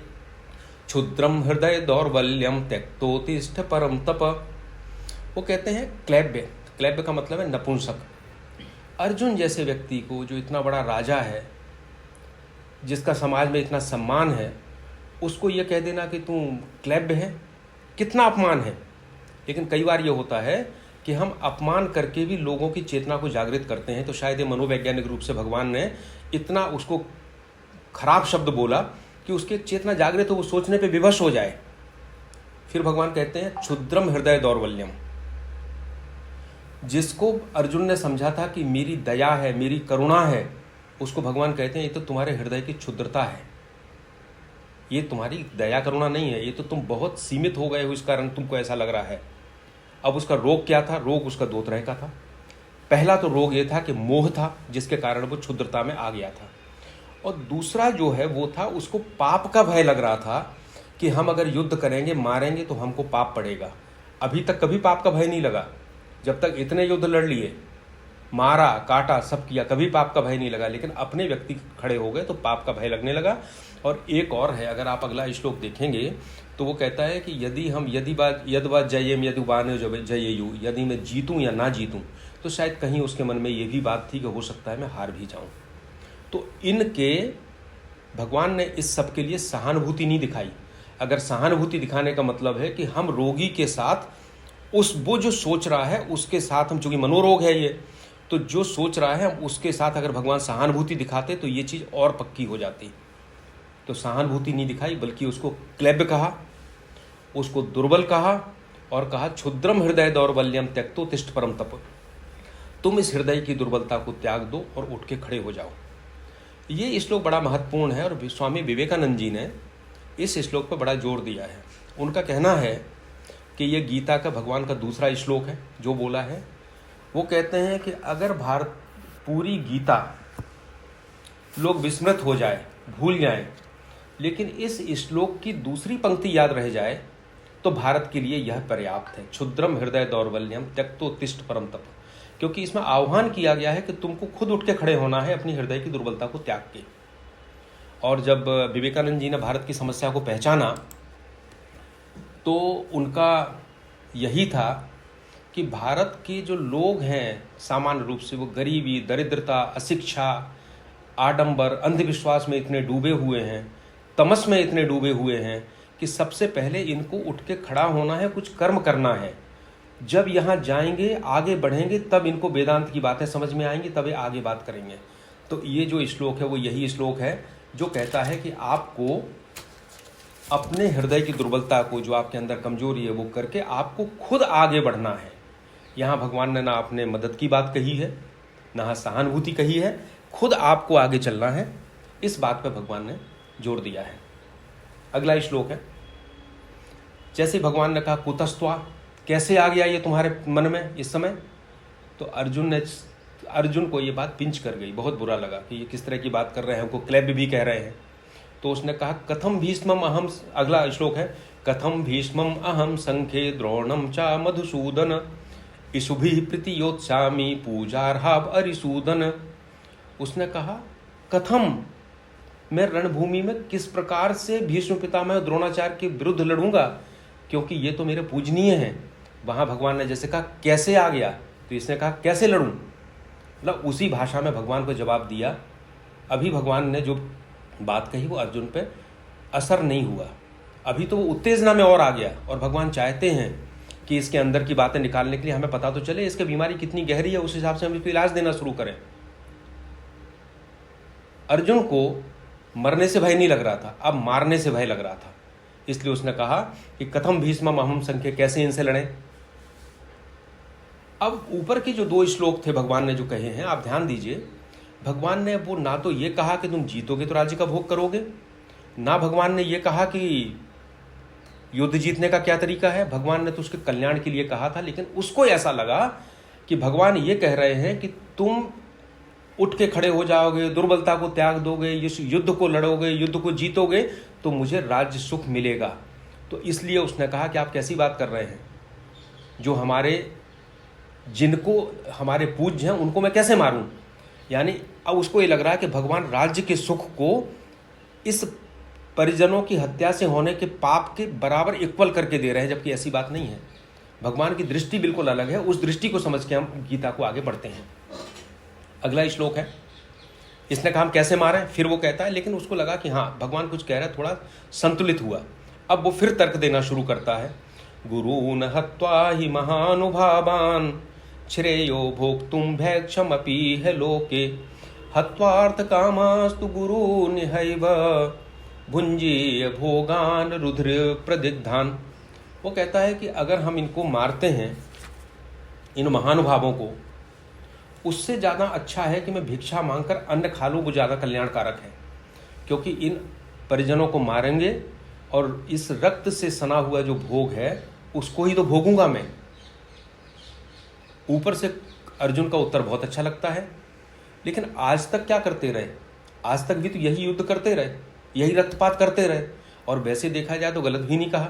क्षुद्रम हृदय दौर्बल्यम त्यक्तोतिष्ठ परम तप। वो कहते हैं क्लैब्य, क्लैब्य का मतलब है नपुंसक। अर्जुन जैसे व्यक्ति को, जो इतना बड़ा राजा है, जिसका समाज में इतना सम्मान है, उसको ये कह देना कि तू क्लैब्य है, कितना अपमान है। लेकिन कई बार ये होता है कि हम अपमान करके भी लोगों की चेतना को जागृत करते हैं। तो शायद ये मनोवैज्ञानिक रूप से भगवान ने इतना उसको खराब शब्द बोला कि उसकी चेतना जागृत हो, वो सोचने पे विवश हो जाए। फिर भगवान कहते हैं क्षुद्रम हृदय दौर्बल्यम, जिसको अर्जुन ने समझा था कि मेरी दया है, मेरी करुणा है, उसको भगवान कहते हैं ये तो तुम्हारे हृदय की क्षुद्रता है, ये तुम्हारी दया करुणा नहीं है, ये तो तुम बहुत सीमित हो गए हो, इस कारण तुमको ऐसा लग रहा है। अब उसका रोग क्या था? रोग उसका दो तरह का था। पहला तो रोग ये था कि मोह था, जिसके कारण वो क्षुद्रता में आ गया था। और दूसरा जो है वो था, उसको पाप का भय लग रहा था कि हम अगर युद्ध करेंगे, मारेंगे तो हमको पाप पड़ेगा। अभी तक कभी पाप का भय नहीं लगा, जब तक इतने युद्ध लड़ लिए, मारा काटा सब किया, कभी पाप का भय नहीं लगा। लेकिन अपने व्यक्ति खड़े हो गए तो पाप का भय लगने लगा। और एक और है, अगर आप अगला श्लोक देखेंगे तो वो कहता है कि यदि जयेम यदुबान जयेयु, यदि मैं जीतूं या ना जीतूं, तो शायद कहीं उसके मन में ये भी बात थी कि हो सकता है मैं हार भी जाऊं। तो इनके भगवान ने इस सब के लिए सहानुभूति नहीं दिखाई। अगर सहानुभूति दिखाने का मतलब है कि हम रोगी के साथ वो जो सोच रहा है उसके साथ हम, चूंकि मनोरोग है ये, तो जो सोच रहा है हम उसके साथ अगर भगवान सहानुभूति दिखाते तो ये चीज़ और पक्की हो जाती। तो सहानुभूति नहीं दिखाई, बल्कि उसको क्लैब्य कहा, उसको दुर्बल कहा और कहा क्षुद्रम हृदय दौर्बल्यम त्यक्तो तिष्ठ परम तप। तुम इस हृदय की दुर्बलता को त्याग दो और उठ के खड़े हो जाओ। ये श्लोक बड़ा महत्वपूर्ण है और स्वामी विवेकानंद जी ने इस श्लोक पर बड़ा जोर दिया है। उनका कहना है कि ये गीता का भगवान का दूसरा श्लोक है जो बोला है। वो कहते हैं कि अगर पूरी गीता लोग विस्मृत हो जाए, भूल जाएं, लेकिन इस श्लोक की दूसरी पंक्ति याद रह जाए तो भारत के लिए यह पर्याप्त है। क्षुद्रम हृदय दौर्बल्यम त्यक्तो तिष्ठ परम तप। क्योंकि इसमें आह्वान किया गया है कि तुमको खुद उठ के खड़े होना है अपनी हृदय की दुर्बलता को त्याग के। और जब विवेकानंद जी ने भारत की समस्या को पहचाना तो उनका यही था कि भारत के जो लोग हैं सामान्य रूप से वो गरीबी, दरिद्रता, अशिक्षा, आडंबर, अंधविश्वास में इतने डूबे हुए हैं, तमस में इतने डूबे हुए हैं कि सबसे पहले इनको उठ के खड़ा होना है, कुछ कर्म करना है। जब यहाँ जाएंगे, आगे बढ़ेंगे, तब इनको वेदांत की बातें समझ में आएंगी, तब ये आगे बात करेंगे। तो ये जो श्लोक है वो यही श्लोक है जो कहता है कि आपको अपने हृदय की दुर्बलता को, जो आपके अंदर कमजोरी है, वो करके आपको खुद आगे बढ़ना है। यहाँ भगवान ने ना अपने मदद की बात कही है, ना सहानुभूति कही है, खुद आपको आगे चलना है। इस बात पर भगवान ने जोर दिया है। अगला श्लोक है, जैसे भगवान ने कहा कुतस्त्वा, कैसे आ गया ये तुम्हारे मन में इस समय, तो अर्जुन को ये बात पिंच कर गई, बहुत बुरा लगा कि ये किस तरह की बात कर रहे हैं, उनको क्लैब भी कह रहे हैं। तो उसने कहा कथम भीष्मम अहम, अगला श्लोक है, कथम भीष्मम अहम संखे द्रोणम चा मधुसूदन इशुभि प्रीतियोत्सामी पूजार्हाव अरिसूदन। उसने कहा कथम, मैं रणभूमि में किस प्रकार से भीष्म पितामह द्रोणाचार्य के विरुद्ध लड़ूंगा, क्योंकि ये तो मेरे पूजनीय हैं। वहां भगवान ने जैसे कहा कैसे आ गया, तो इसने कहा कैसे लड़ूं, मतलब उसी भाषा में भगवान को जवाब दिया। अभी भगवान ने जो बात कही वो अर्जुन पे असर नहीं हुआ, अभी तो वो उत्तेजना में और आ गया। और भगवान चाहते हैं कि इसके अंदर की बातें निकालने के लिए हमें पता तो चले इसकी बीमारी कितनी गहरी है, उस हिसाब से हम इसको इलाज देना शुरू करें। अर्जुन को मरने से भय नहीं लग रहा था, अब मारने से भय लग रहा था। इसलिए उसने कहा कि कथम भीष्मम अहम संख्य, कैसे इनसे लड़ें। अब ऊपर के जो 2 श्लोक थे भगवान ने जो कहे हैं, आप ध्यान दीजिए, भगवान ने वो ना तो ये कहा कि तुम जीतोगे तो राज्य का भोग करोगे, ना भगवान ने ये कहा कि युद्ध जीतने का क्या तरीका है। भगवान ने तो उसके कल्याण के लिए कहा था, लेकिन उसको ऐसा लगा कि भगवान ये कह रहे हैं कि तुम उठ के खड़े हो जाओगे, दुर्बलता को त्याग दोगे, इस युद्ध को लड़ोगे, युद्ध को जीतोगे तो मुझे राज्य सुख मिलेगा। तो इसलिए उसने कहा कि आप कैसी बात कर रहे हैं, जो जिनको हमारे पूज्य हैं उनको मैं कैसे मारूं। यानी अब उसको ये लग रहा है कि भगवान राज्य के सुख को इस परिजनों की हत्या से होने के पाप के बराबर इक्वल करके दे रहे हैं, जबकि ऐसी बात नहीं है। भगवान की दृष्टि बिल्कुल अलग है, उस दृष्टि को समझ के हम गीता को आगे बढ़ते हैं। अगला श्लोक है, इसने कहा हम कैसे मारें, फिर वो कहता है, लेकिन उसको लगा कि हाँ भगवान कुछ कह रहा है, थोड़ा संतुलित हुआ। अब वो फिर तर्क देना शुरू करता है, गुरून् हत्वा हि महानुभावान् श्रेयो भोक्तुं भैक्षमपीह लोके हत्वार्थ कामास्तु गुरून् हैव भुंजीय भोगान रुद्र प्रदिग्धान। वो कहता है कि अगर हम इनको मारते हैं, इन महानुभावों को, उससे ज़्यादा अच्छा है कि मैं भिक्षा मांगकर अन्न खा लूँ, वो ज़्यादा कल्याणकारक है। क्योंकि इन परिजनों को मारेंगे और इस रक्त से सना हुआ जो भोग है उसको ही तो भोगूंगा मैं। ऊपर से अर्जुन का उत्तर बहुत अच्छा लगता है, लेकिन आज तक क्या करते रहे, आज तक भी तो यही युद्ध करते रहे, यही रक्तपात करते रहे, और वैसे देखा जाए तो गलत भी नहीं कहा।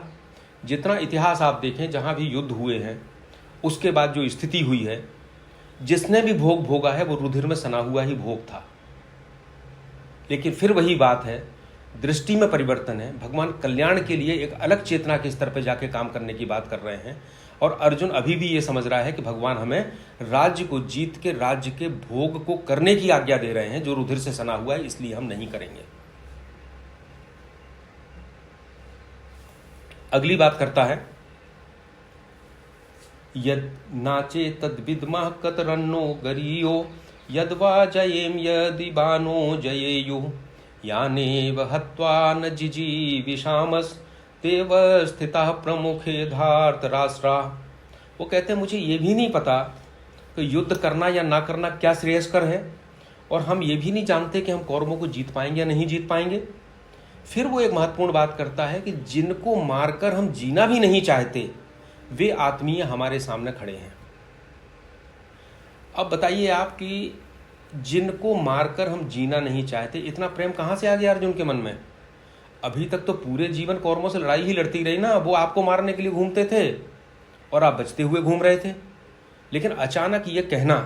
जितना इतिहास आप देखें, जहाँ भी युद्ध हुए हैं उसके बाद जो स्थिति हुई है, जिसने भी भोग भोगा है वो रुधिर में सना हुआ ही भोग था। लेकिन फिर वही बात है, दृष्टि में परिवर्तन है। भगवान कल्याण के लिए एक अलग चेतना के स्तर पर जाके काम करने की बात कर रहे हैं। और अर्जुन अभी भी ये समझ रहा है कि भगवान हमें राज्य को जीत के राज्य के भोग को करने की आज्ञा दे रहे हैं, जो रुधिर से सना हुआ है, इसलिए हम नहीं करेंगे। अगली बात करता है, यद नाचे तद विद्मः कतरन्नो गरीयो यद्वा जयेम यदि बानो जयेयु यानेव हत्वा न जिजीविषामस् तेव स्थितः प्रमुखे धार्त राष्ट्रा। वो कहते हैं मुझे ये भी नहीं पता कि युद्ध करना या ना करना क्या श्रेयस्कर है, और हम ये भी नहीं जानते कि हम कौरवों को जीत पाएंगे या नहीं जीत पाएंगे। फिर वो एक महत्वपूर्ण बात करता है कि जिनको मारकर हम जीना भी नहीं चाहते वे आत्मीय हमारे सामने खड़े हैं। अब बताइए आप कि जिनको मारकर हम जीना नहीं चाहते, इतना प्रेम कहां से आ गया अर्जुन के मन में? अभी तक तो पूरे जीवन कौरवों से लड़ाई ही लड़ती रही ना। वो आपको मारने के लिए घूमते थे और आप बचते हुए घूम रहे थे। लेकिन अचानक ये कहना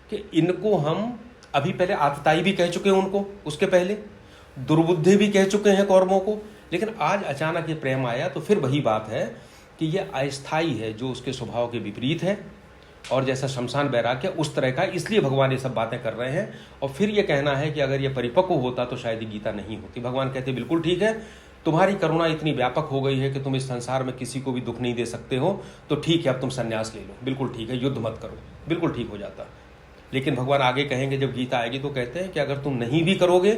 कि इनको हम, अभी पहले आतताई भी कह चुके हैं उनको, उसके पहले दुर्बुद्धि भी कह चुके हैं कौरवों को, लेकिन आज अचानक ये प्रेम आया। तो फिर वही बात है कि ये अस्थायी है, जो उसके स्वभाव के विपरीत है, और जैसा शमशान वैराग्य उस तरह का, इसलिए भगवान ये सब बातें कर रहे हैं। और फिर ये कहना है कि अगर ये परिपक्व होता तो शायद ये गीता नहीं होती। भगवान कहते बिल्कुल ठीक है, तुम्हारी करुणा इतनी व्यापक हो गई है कि तुम इस संसार में किसी को भी दुख नहीं दे सकते हो, तो ठीक है अब तुम संन्यास ले लो, बिल्कुल ठीक है, युद्ध मत करो, बिल्कुल ठीक हो जाता। लेकिन भगवान आगे कहेंगे जब गीता आएगी तो कहते हैं कि अगर तुम नहीं भी करोगे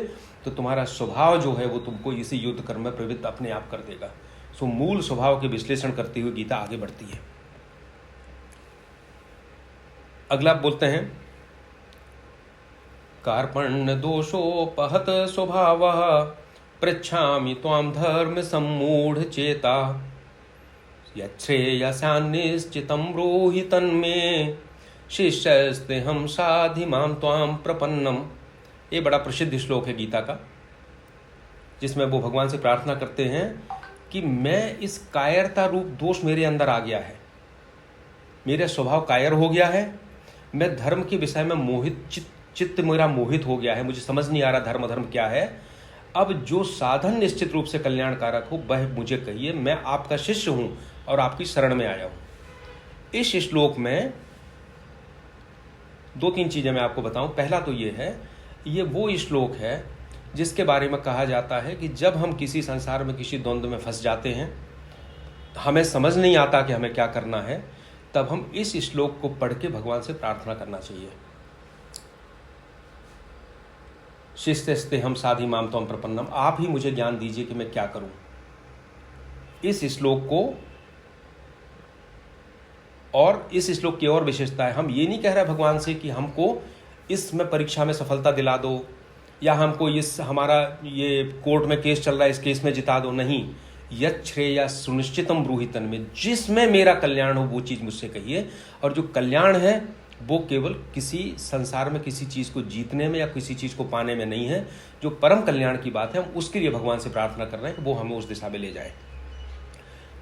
तो तुम्हारा स्वभाव जो है वो तुमको इसी युद्ध कर्म में प्रवृत्त अपने आप कर देगा। सो मूल स्वभाव के विश्लेषण करते हुए गीता आगे बढ़ती है। अगला बोलते हैं, कार्पण्य दोषोपहत स्वभावः पृच्छामि त्वां धर्म सम्मूढ़ चेता यच्छ्रेयस्यान्निश्चितं ब्रूहि तन्मे शिष्यस्ते हम साधि मां त्वां प्रपन्नम। ये बड़ा प्रसिद्ध श्लोक है गीता का, जिसमें वो भगवान से प्रार्थना करते हैं कि मैं इस कायरता रूप दोष मेरे अंदर आ गया है, मेरा स्वभाव कायर हो गया है, मैं धर्म के विषय में मोहित, चित्त मेरा मोहित हो गया है, मुझे समझ नहीं आ रहा धर्म क्या है। अब जो साधन निश्चित रूप से कल्याणकारक हो वह मुझे कहिए, मैं आपका शिष्य हूं और आपकी शरण में आया हूं। इस श्लोक में दो तीन चीजें मैं आपको बताऊं। पहला तो ये है, ये वो श्लोक है जिसके बारे में कहा जाता है कि जब हम किसी संसार में किसी द्वंद्व में फंस जाते हैं, हमें समझ नहीं आता कि हमें क्या करना है, तब हम इस श्लोक को पढ़ के भगवान से प्रार्थना करना चाहिए। शिष्यस्ते हम साधि मां त्वं प्रपन्नम, आप ही मुझे ज्ञान दीजिए कि मैं क्या करूं। इस श्लोक को, और इस श्लोक की और विशेषता है, हम ये नहीं कह रहे भगवान से कि हमको इसमें परीक्षा में सफलता दिला दो, या हमको इस हमारा ये कोर्ट में केस चल रहा है इस केस में जिता दो, नहीं। यत् श्रेय सुनिश्चितम ब्रूहि तन्मे, जिसमें मेरा कल्याण हो वो चीज मुझसे कहिए। और जो कल्याण है वो केवल किसी संसार में किसी चीज को जीतने में या किसी चीज को पाने में नहीं है। जो परम कल्याण की बात है हम उसके लिए भगवान से प्रार्थना कर रहे हैं कि वो हमें उस दिशा में ले जाए।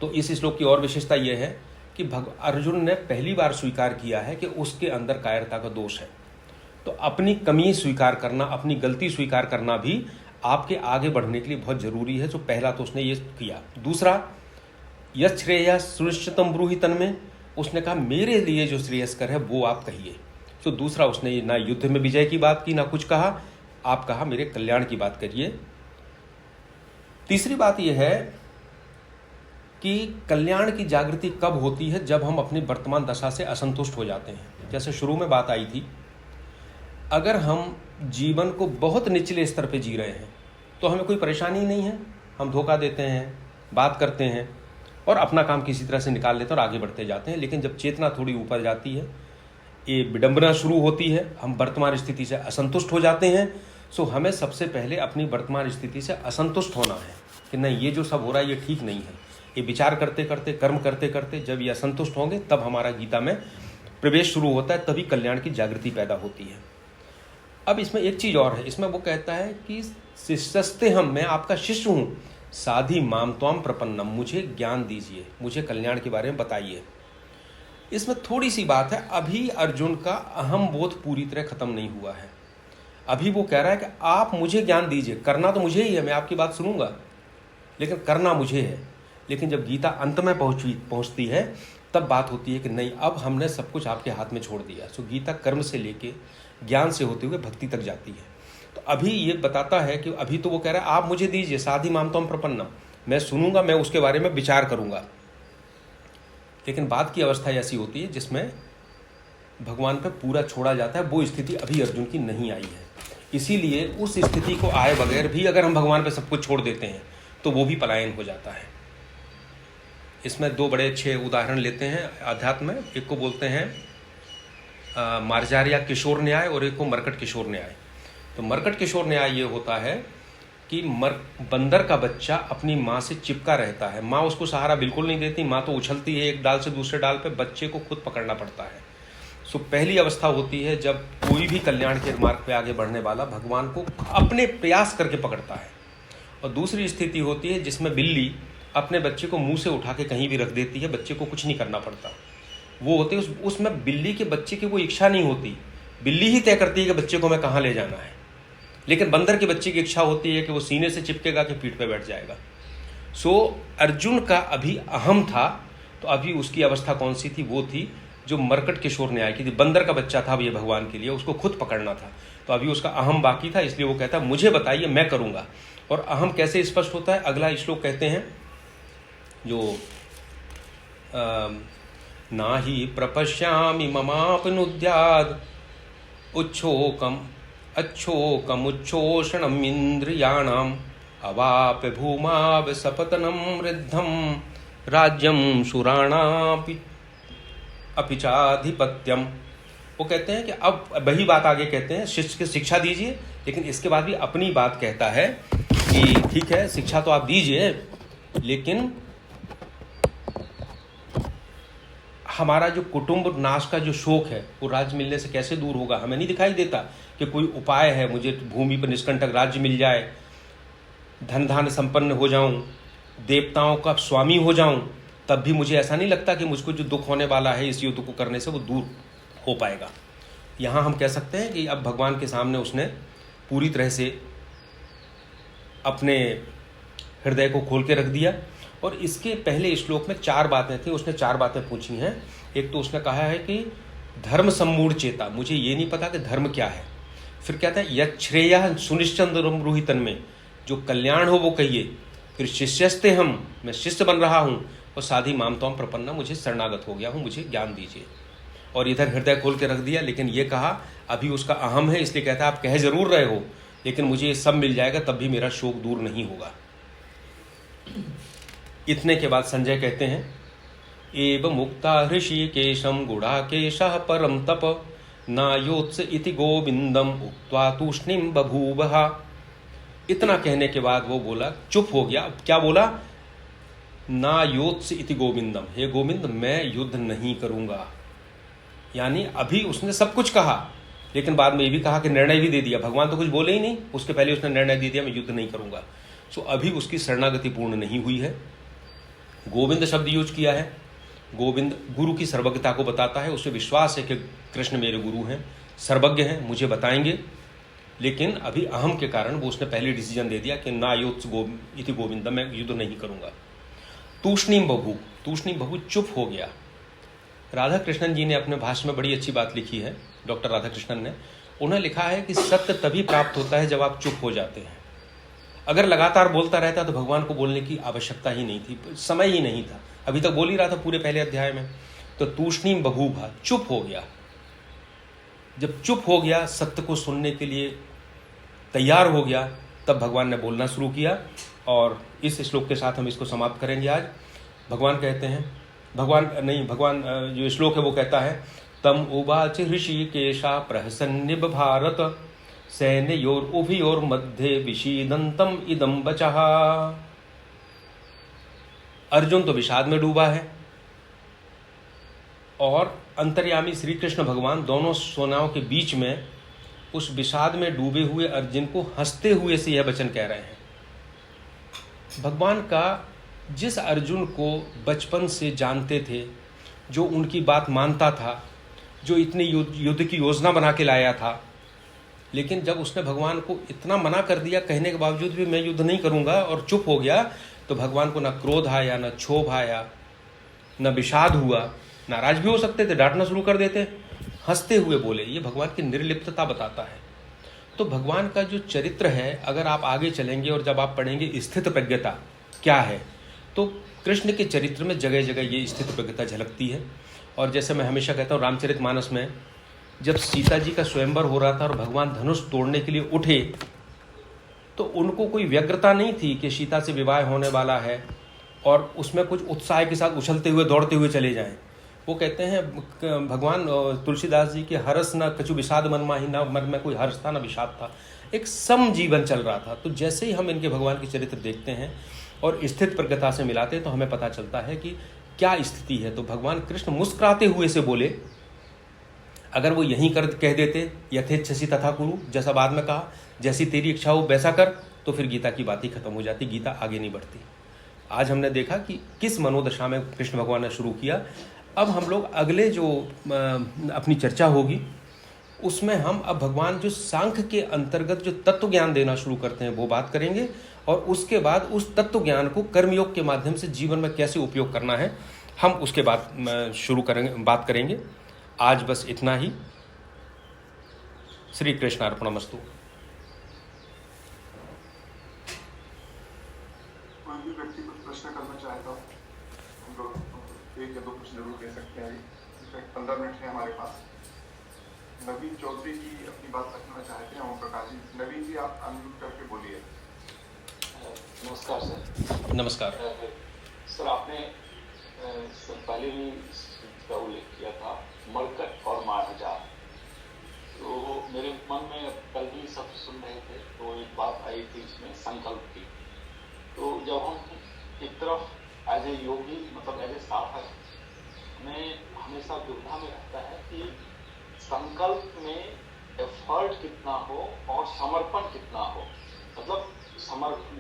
तो इस श्लोक की और विशेषता यह है कि अर्जुन ने पहली बार स्वीकार किया है कि उसके अंदर कायरता का दोष है। तो अपनी कमी स्वीकार करना, अपनी गलती स्वीकार करना भी आपके आगे बढ़ने के लिए बहुत जरूरी है। जो पहला तो उसने ये किया। दूसरा, यत् श्रेय सुनिश्चितम ब्रूहि तन्मे, उसने कहा मेरे लिए जो श्रेयस्कर है वो आप कहिए। तो दूसरा, उसने ना युद्ध में विजय की बात की ना कुछ कहा, आप कहा मेरे कल्याण की बात करिए। तीसरी बात यह है कि कल्याण की जागृति कब होती है? जब हम अपनी वर्तमान दशा से असंतुष्ट हो जाते हैं। जैसे शुरू में बात आई थी, अगर हम जीवन को बहुत निचले स्तर पे जी रहे हैं तो हमें कोई परेशानी नहीं है, हम धोखा देते हैं, बात करते हैं और अपना काम किसी तरह से निकाल लेते हैं और आगे बढ़ते जाते हैं। लेकिन जब चेतना थोड़ी ऊपर जाती है, ये विडंबना शुरू होती है, हम वर्तमान स्थिति से असंतुष्ट हो जाते हैं। सो हमें सबसे पहले अपनी वर्तमान स्थिति से असंतुष्ट होना है कि नहीं, ये जो सब हो रहा है ये ठीक नहीं है। ये विचार करते करते, कर्म करते करते जब ये असंतुष्ट होंगे तब हमारा गीता में प्रवेश शुरू होता है, तभी कल्याण की जागृति पैदा होती है। अब इसमें एक चीज और है, इसमें वो कहता है कि शिष्यस्ते हम, मैं आपका शिष्य हूं, साधि माम त्वाम प्रपन्नम, मुझे ज्ञान दीजिए, मुझे कल्याण के बारे में बताइए। इसमें थोड़ी सी बात है, अभी अर्जुन का अहम बोध पूरी तरह खत्म नहीं हुआ है। अभी वो कह रहा है कि आप मुझे ज्ञान दीजिए, करना तो मुझे ही है, मैं आपकी बात सुनूंगा लेकिन करना मुझे है। लेकिन जब गीता अंत में पहुंचती है तब बात होती है कि नहीं, अब हमने सब कुछ आपके हाथ में छोड़ दिया। सो गीता कर्म से लेके ज्ञान से होते हुए भक्ति तक जाती है। तो अभी ये बताता है कि अभी तो वो कह रहा है आप मुझे दीजिए, साधि मामतम प्रपन्नम, मैं सुनूंगा, मैं उसके बारे में विचार करूंगा। लेकिन बाद की अवस्था ऐसी होती है जिसमें भगवान पर पूरा छोड़ा जाता है। वो स्थिति अभी अर्जुन की नहीं आई है। इसीलिए उस स्थिति को आए बगैर भी अगर हम भगवान पर सब कुछ छोड़ देते हैं तो वो भी पलायन हो जाता है। इसमें दो बड़े अच्छे उदाहरण लेते हैं अध्यात्म में। एक को बोलते हैं मार्जारिया किशोर न्याय और एक को मरकट किशोर न्याय। तो मरकट किशोर न्याय ये होता है कि बंदर का बच्चा अपनी माँ से चिपका रहता है, माँ उसको सहारा बिल्कुल नहीं देती, माँ तो उछलती है एक डाल से दूसरे डाल पे, बच्चे को खुद पकड़ना पड़ता है। सो पहली अवस्था होती है जब कोई भी कल्याण के मार्ग पे आगे बढ़ने वाला भगवान को अपने प्रयास करके पकड़ता है। और दूसरी स्थिति होती है जिसमें बिल्ली अपने बच्चे को मुंह से उठा के कहीं भी रख देती है, बच्चे को कुछ नहीं करना पड़ता। वो होते हैं उसमें बिल्ली के बच्चे की कोई इच्छा नहीं होती, बिल्ली ही तय करती है कि बच्चे को मैं कहाँ ले जाना है। लेकिन बंदर के बच्चे की इच्छा होती है कि वो सीने से चिपकेगा कि पीठ पे बैठ जाएगा। सो अर्जुन का अभी अहम था, तो अभी उसकी अवस्था कौन सी थी? वो थी जो मरकट किशोर न्याय की थी। बंदर का बच्चा था ये भगवान के लिए, उसको खुद पकड़ना था, तो अभी उसका अहम बाकी था। इसलिए वो कहता मुझे बताइए, मैं करूंगा। और अहम कैसे स्पष्ट होता है? अगला श्लोक कहते हैं जो ना ही प्रपश्यामि ममापनुद्याद अच्छोकमुच्छोषणम् इंद्रियाणाम अवाप्य भूमाव सपतनम रिद्धम राज्यम सुराणापि अपिचाधिपत्यम। वो कहते हैं कि अब वही बात आगे कहते हैं, शिष्य की शिक्षा दीजिए, लेकिन इसके बाद भी अपनी बात कहता है कि ठीक है शिक्षा तो आप दीजिए, लेकिन हमारा जो कुटुंब नाश का जो शोक है वो राज्य मिलने से कैसे दूर होगा? हमें नहीं दिखाई देता कि कोई उपाय है, मुझे भूमि पर निष्कंटक राज्य मिल जाए, धन धान संपन्न हो जाऊं, देवताओं का स्वामी हो जाऊं, तब भी मुझे ऐसा नहीं लगता कि मुझको जो दुख होने वाला है इस युद्ध को करने से वो दूर हो पाएगा। यहाँ हम कह सकते हैं कि अब भगवान के सामने उसने पूरी तरह से अपने हृदय को खोल के रख दिया। और इसके पहले श्लोक में 4 बातें थी, उसने 4 बातें पूछी हैं। एक तो उसने कहा है कि धर्म सम्मूढ़ चेता, मुझे ये नहीं पता कि धर्म क्या है। फिर कहता है यच्छ्रेयः सुनिश्चंद्रम रूहितन में, जो कल्याण हो वो कहिए। फिर शिष्यस्ते हम, मैं शिष्य बन रहा हूँ। और साधी मामतम प्रपन्ना, मुझे शरणागत हो गया हूँ, मुझे ज्ञान दीजिए। और इधर हृदय खोल के रख दिया। लेकिन ये कहा अभी उसका अहम है, इसलिए कहता है आप कह जरूर रहे हो, लेकिन मुझे ये सब मिल जाएगा तब भी मेरा शोक दूर नहीं होगा। इतने के बाद संजय कहते हैं एव मुक्ता ऋषिकेशम गुड़ाकेशः परम तप नायोत्स इति गोविंदम उक्त्वा तूष्णीम बभूवः। इतना कहने के बाद वो बोला, चुप हो गया। क्या बोला? नायोत्स इति गोविंदम, हे गोविंद मैं युद्ध नहीं करूंगा। यानी अभी उसने सब कुछ कहा, लेकिन बाद में ये भी कहा कि निर्णय भी दे दिया। भगवान तो कुछ बोले ही नहीं, उसके पहले उसने निर्णय दे दिया मैं युद्ध नहीं करूंगा। सो अभी उसकी शरणागति पूर्ण नहीं हुई है। गोविंद शब्द यूज किया है। गोविंद गुरु की सर्वज्ञता को बताता है, उसे विश्वास है कि कृष्ण मेरे गुरु हैं, सर्वज्ञ हैं, मुझे बताएंगे। लेकिन अभी अहम के कारण वो उसने पहले डिसीजन दे दिया कि ना युद्ध इति गोविंद, मैं युद्ध नहीं करूंगा। तूष्णीम बभू, तूष्णीम बभू चुप हो गया। राधा कृष्णन जी ने अपने भाष्य में बड़ी अच्छी बात लिखी है, डॉक्टर राधा कृष्णन ने। उन्हें लिखा है कि सत्य तभी प्राप्त होता है जब आप चुप हो जाते हैं। अगर लगातार बोलता रहता तो भगवान को बोलने की आवश्यकता ही नहीं थी, समय ही नहीं था। अभी तक बोल ही रहा था पूरे पहले अध्याय में। तो तूष्णीम बभूभा, चुप हो गया। जब चुप हो गया, सत्य को सुनने के लिए तैयार हो गया, तब भगवान ने बोलना शुरू किया। और इस श्लोक के साथ हम इसको समाप्त करेंगे आज। भगवान कहते हैं, भगवान जो श्लोक है वो कहता है तम उवाच ऋषिकेशा प्रहसन्निब भारत सैन्योर उभयोर मध्य विषीदंतम इदम बचः। अर्जुन तो विषाद में डूबा है और अंतर्यामी श्री कृष्ण भगवान दोनों सेनाओं के बीच में उस विषाद में डूबे हुए अर्जुन को हंसते हुए से यह वचन कह रहे हैं। भगवान का जिस अर्जुन को बचपन से जानते थे, जो उनकी बात मानता था, जो इतनी युद्ध की योजना बना के लाया था, लेकिन जब उसने भगवान को इतना मना कर दिया, कहने के बावजूद भी मैं युद्ध नहीं करूंगा, और चुप हो गया, तो भगवान को ना क्रोध आया, ना क्षोभ आया, न विषाद हुआ। नाराज भी हो सकते थे, डांटना शुरू कर देते, हंसते हुए बोले। ये भगवान की निर्लिप्तता बताता है। तो भगवान का जो चरित्र है, अगर आप आगे चलेंगे और जब आप पढ़ेंगे स्थित प्रज्ञता क्या है, तो कृष्ण के चरित्र में जगह जगह ये स्थित प्रज्ञता झलकती है। और जैसे मैं हमेशा कहता हूँ, रामचरितमानस में जब सीता जी का स्वयंवर हो रहा था और भगवान धनुष तोड़ने के लिए उठे, तो उनको कोई व्यग्रता नहीं थी कि सीता से विवाह होने वाला है और उसमें कुछ उत्साह के साथ उछलते हुए दौड़ते हुए चले जाएं। वो कहते हैं भगवान तुलसीदास जी के हर्ष न कछु विषाद मन माही, न मन में कोई हर्ष था न विषाद था, एक सम जीवन चल रहा था। तो जैसे ही हम इनके भगवान के चरित्र देखते हैं और स्थित प्रज्ञता से मिलाते हैं, तो हमें पता चलता है कि क्या स्थिति है। तो भगवान कृष्ण मुस्कुराते हुए से बोले, अगर वो यहीं कर कह देते यथेच्छसी तथा कुरु, जैसा बाद में कहा, जैसी तेरी इच्छा हो वैसा कर, तो फिर गीता की बात ही खत्म हो जाती, गीता आगे नहीं बढ़ती। आज हमने देखा कि किस मनोदशा में कृष्ण भगवान ने शुरू किया। अब हम लोग अगले जो अपनी चर्चा होगी उसमें हम अब भगवान जो सांख्य के अंतर्गत जो तत्व ज्ञान देना शुरू करते हैं वो बात करेंगे, और उसके बाद उस तत्व ज्ञान को कर्मयोग के माध्यम से जीवन में कैसे उपयोग करना है, हम उसके बाद शुरू करेंगे, बात करेंगे। आज बस इतना ही। श्री कृष्णार्पणमस्तु। कोई भी व्यक्ति कुछ प्रश्न करना चाहे तो हम लोग 1 या 2 प्रश्न जरूर ले सकते हैं। इनफैक्ट 15 मिनट है हमारे पास। नवीन चौधरी जी अपनी बात रखना चाहते हैं। ओम प्रकाश जी, नवीन जी आप अनम्यूट करके बोलिए। नमस्कार सर। नमस्कार सर, आपने सर पहले भी इसका उल्लेख किया था, मरकट और मारहजा। तो मेरे मन में कल भी सब सुन रहे थे तो एक बात आई थी इसमें संकल्प की। तो जब हम एक तरफ एज ए योगी, मतलब एज ए साधक, हमें हमेशा दुविधा में रहता है कि संकल्प में एफर्ट कितना हो और समर्पण कितना हो। मतलब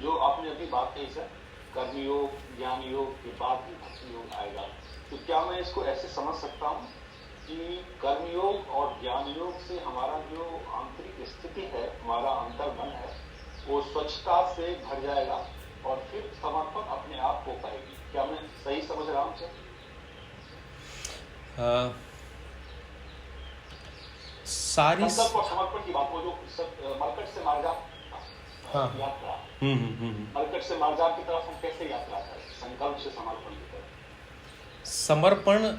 जो आपने अभी बात कही सर, कर्मयोग ज्ञान योग के बाद भी भक्ति योग आएगा, तो क्या मैं इसको ऐसे समझ सकता हूँ कि कर्मयोग और ज्ञान योग से हमारा जो आंतरिक स्थिति है, हमारा अंतर्मन है, वो स्वच्छता से भर जाएगा और फिर समर्पण अपने आप हो पाएगी? क्या मैं सही समझ रहा हूँ सर? सारी संकल्प और समर्पण की बात, वो जो मरकट से मार्जा यात्रा, मरकट से मार्जा की तरफ हम कैसे यात्रा करें, संकल्प से समर्पण की तरफ? समर्पण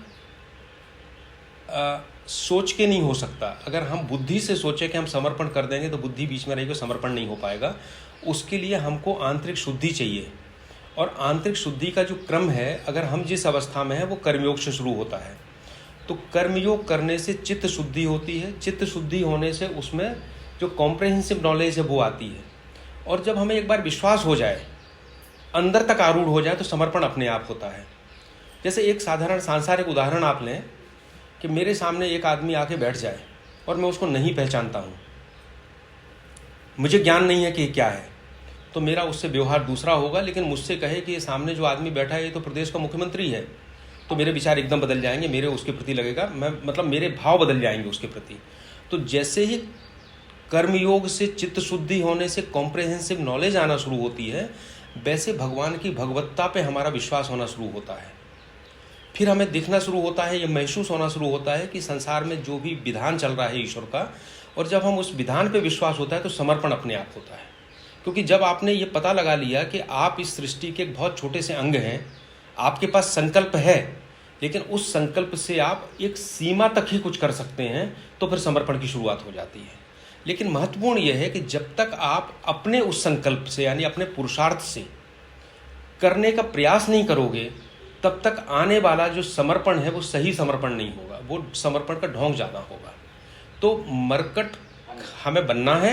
सोच के नहीं हो सकता। अगर हम बुद्धि से सोचे कि हम समर्पण कर देंगे तो बुद्धि बीच में रहेगी, समर्पण नहीं हो पाएगा। उसके लिए हमको आंतरिक शुद्धि चाहिए, और आंतरिक शुद्धि का जो क्रम है, अगर हम जिस अवस्था में है वो कर्मयोग से शुरू होता है। तो कर्मयोग करने से चित्त शुद्धि होती है, चित्त शुद्धि होने से उसमें जो कॉम्प्रहेंसिव नॉलेज है वो आती है, और जब हमें एक बार विश्वास हो जाए, अंदर तक आरूढ़ हो जाए, तो समर्पण अपने आप होता है। जैसे एक साधारण सांसारिक उदाहरण आप लें कि मेरे सामने एक आदमी आके बैठ जाए और मैं उसको नहीं पहचानता हूँ, मुझे ज्ञान नहीं है कि क्या है, तो मेरा उससे व्यवहार दूसरा होगा। लेकिन मुझसे कहे कि ये सामने जो आदमी बैठा है ये तो प्रदेश का मुख्यमंत्री है, तो मेरे विचार एकदम बदल जाएंगे, मेरे उसके प्रति लगेगा, मेरे भाव बदल जाएंगे उसके प्रति। तो जैसे ही कर्मयोग से चित्त शुद्धि होने से कॉम्प्रहेंसिव नॉलेज आना शुरू होती है, वैसे भगवान की भगवत्ता पे हमारा विश्वास होना शुरू होता है। फिर हमें दिखना शुरू होता है, ये महसूस होना शुरू होता है कि संसार में जो भी विधान चल रहा है ईश्वर का, और जब हम उस विधान पे विश्वास होता है तो समर्पण अपने आप होता है। क्योंकि जब आपने ये पता लगा लिया कि आप इस सृष्टि के एक बहुत छोटे से अंग हैं, आपके पास संकल्प है, लेकिन उस संकल्प से आप एक सीमा तक ही कुछ कर सकते हैं, तो फिर समर्पण की शुरुआत हो जाती है। लेकिन महत्वपूर्ण यह है कि जब तक आप अपने उस संकल्प से, यानी अपने पुरुषार्थ से करने का प्रयास नहीं करोगे, तब तक आने वाला जो समर्पण है वो सही समर्पण नहीं होगा, वो समर्पण का ढोंग ज़्यादा होगा। तो मरकट हमें बनना है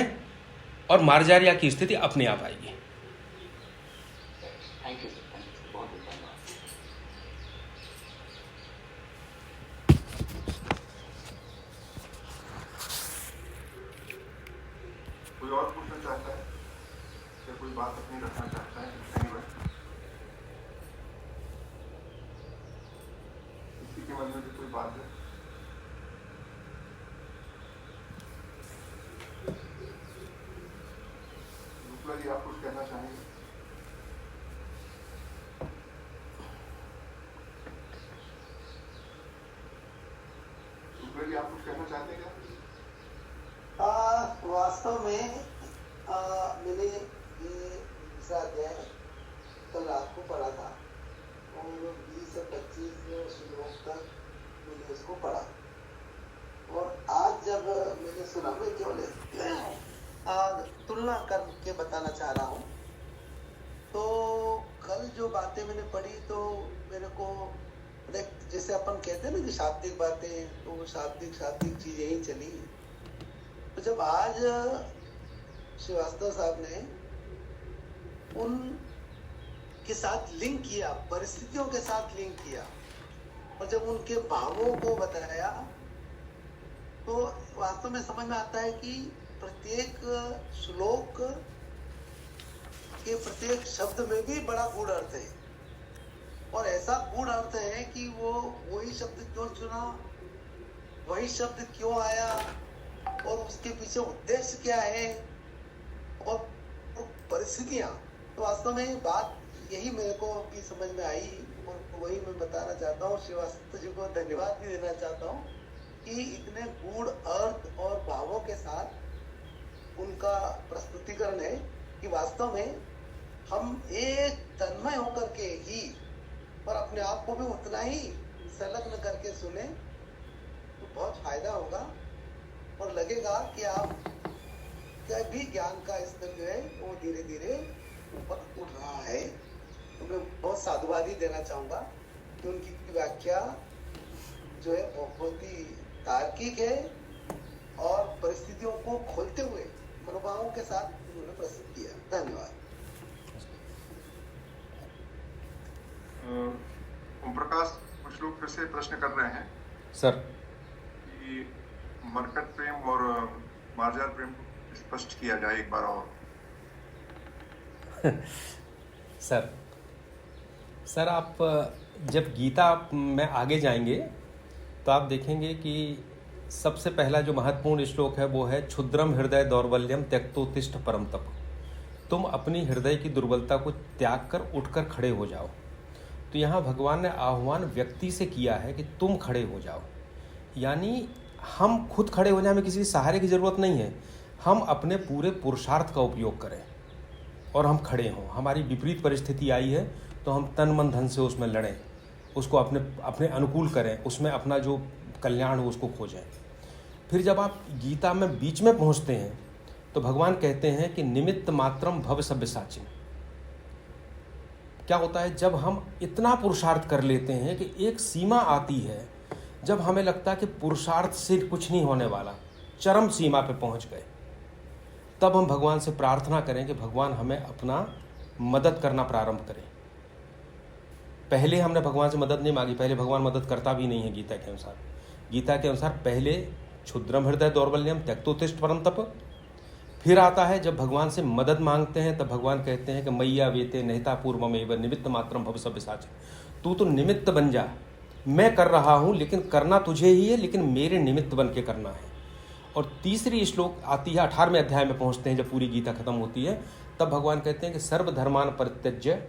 और मार्जारिया की स्थिति अपने आप आएगी। थैंक यू सर, बहुत बहुत धन्यवाद। कोई और पूछना चाहता है या कोई बात अपनी रखना चाहता है? Anyway, किसी के मन में भी कोई बात है? चाहते हैं क्या? वास्तव में मैंने ये दूसरा अध्याय कल रात को पढ़ा था और 20 से 25 श्लोक तक मैंने उसको पढ़ा और आज जब मैंने सुना, मैं केवल तुलना करके बताना चाह रहा हूँ। तो कल जो बातें मैंने पढ़ी तो मेरे को जैसे अपन कहते हैं ना कि शाब्दिक बातें, तो वो शाब्दिक चीजें ही चली। तो जब आज श्रीवास्तव साहब ने उन के साथ लिंक किया, परिस्थितियों के साथ लिंक किया और जब उनके भावों को बताया तो वास्तव में समझ में आता है कि प्रत्येक श्लोक के प्रत्येक शब्द में भी बड़ा गूढ़ अर्थ है और ऐसा गूढ़ अर्थ है कि वो वही शब्द क्यों चुना, वही शब्द क्यों आया और उसके पीछे उद्देश्य क्या है और परिस्थितियां। तो वास्तव में बात यही मेरे को भी समझ में आई और वही मैं बताना चाहता हूँ। श्रीवास्तव जी को धन्यवाद भी देना चाहता हूँ कि इतने गूढ़ अर्थ और भावों के साथ उनका प्रस्तुतिकरण है कि वास्तव में हम एक तन्मय होकर के ही और अपने आप को भी उतना ही संलग्न करके सुने तो बहुत फायदा होगा और लगेगा कि आप क्या भी ज्ञान का स्तर जो है वो धीरे धीरे ऊपर उठ रहा है। तो मैं बहुत साधुवाद ही देना चाहूंगा कि उनकी व्याख्या जो है बहुत ही तार्किक है और परिस्थितियों को खोलते हुए मनोभावों के साथ उन्होंने प्रस्तुत किया। धन्यवाद। ओम प्रकाश कुछ लोग फिर से प्रश्न कर रहे हैं सर कि मरकट प्रेम और मार्जार प्रेम को स्पष्ट किया जाए एक बार और। सर आप जब गीता में आगे जाएंगे तो आप देखेंगे कि सबसे पहला जो महत्वपूर्ण श्लोक है वो है क्षुद्रम हृदय दौर्बल्यम त्यक्तोत्तिष्ठ परम तप। तुम अपनी हृदय की दुर्बलता को त्याग कर उठकर खड़े हो जाओ। तो यहाँ भगवान ने आह्वान व्यक्ति से किया है कि तुम खड़े हो जाओ, यानी हम खुद खड़े हो जाए, हमें किसी सहारे की ज़रूरत नहीं है। हम अपने पूरे पुरुषार्थ का उपयोग करें और हम खड़े हों। हमारी विपरीत परिस्थिति आई है तो हम तन मन धन से उसमें लड़ें, उसको अपने अनुकूल करें, उसमें अपना जो कल्याण हो उसको खोजें। फिर जब आप गीता में बीच में पहुंचते हैं तो भगवान कहते हैं कि निमित्त मात्रम भव सब्यसाचिन। क्या होता है जब हम इतना पुरुषार्थ कर लेते हैं कि एक सीमा आती है जब हमें लगता है कि पुरुषार्थ से कुछ नहीं होने वाला, चरम सीमा पे पहुंच गए, तब हम भगवान से प्रार्थना करें कि भगवान हमें अपना मदद करना प्रारंभ करें। पहले हमने भगवान से मदद नहीं मांगी, पहले भगवान मदद करता भी नहीं है गीता के अनुसार। गीता के अनुसार पहले क्षुद्रम हृदय दौर्बल्यम त्यक्तोत्तिष्ठ परम तप। फिर आता है जब भगवान से मदद मांगते हैं तब भगवान कहते हैं कि मैया वेते नहिता पूर्वमेव निमित्त मात्रम भव सब्यसाचिन। तू तो निमित्त बन जा, मैं कर रहा हूँ लेकिन करना तुझे ही है, लेकिन मेरे निमित्त बन के करना है। और तीसरी श्लोक आती है 18वें अध्याय में पहुँचते हैं जब पूरी गीता खत्म होती है, तब भगवान कहते हैं कि सर्वधर्मान परित्यज्य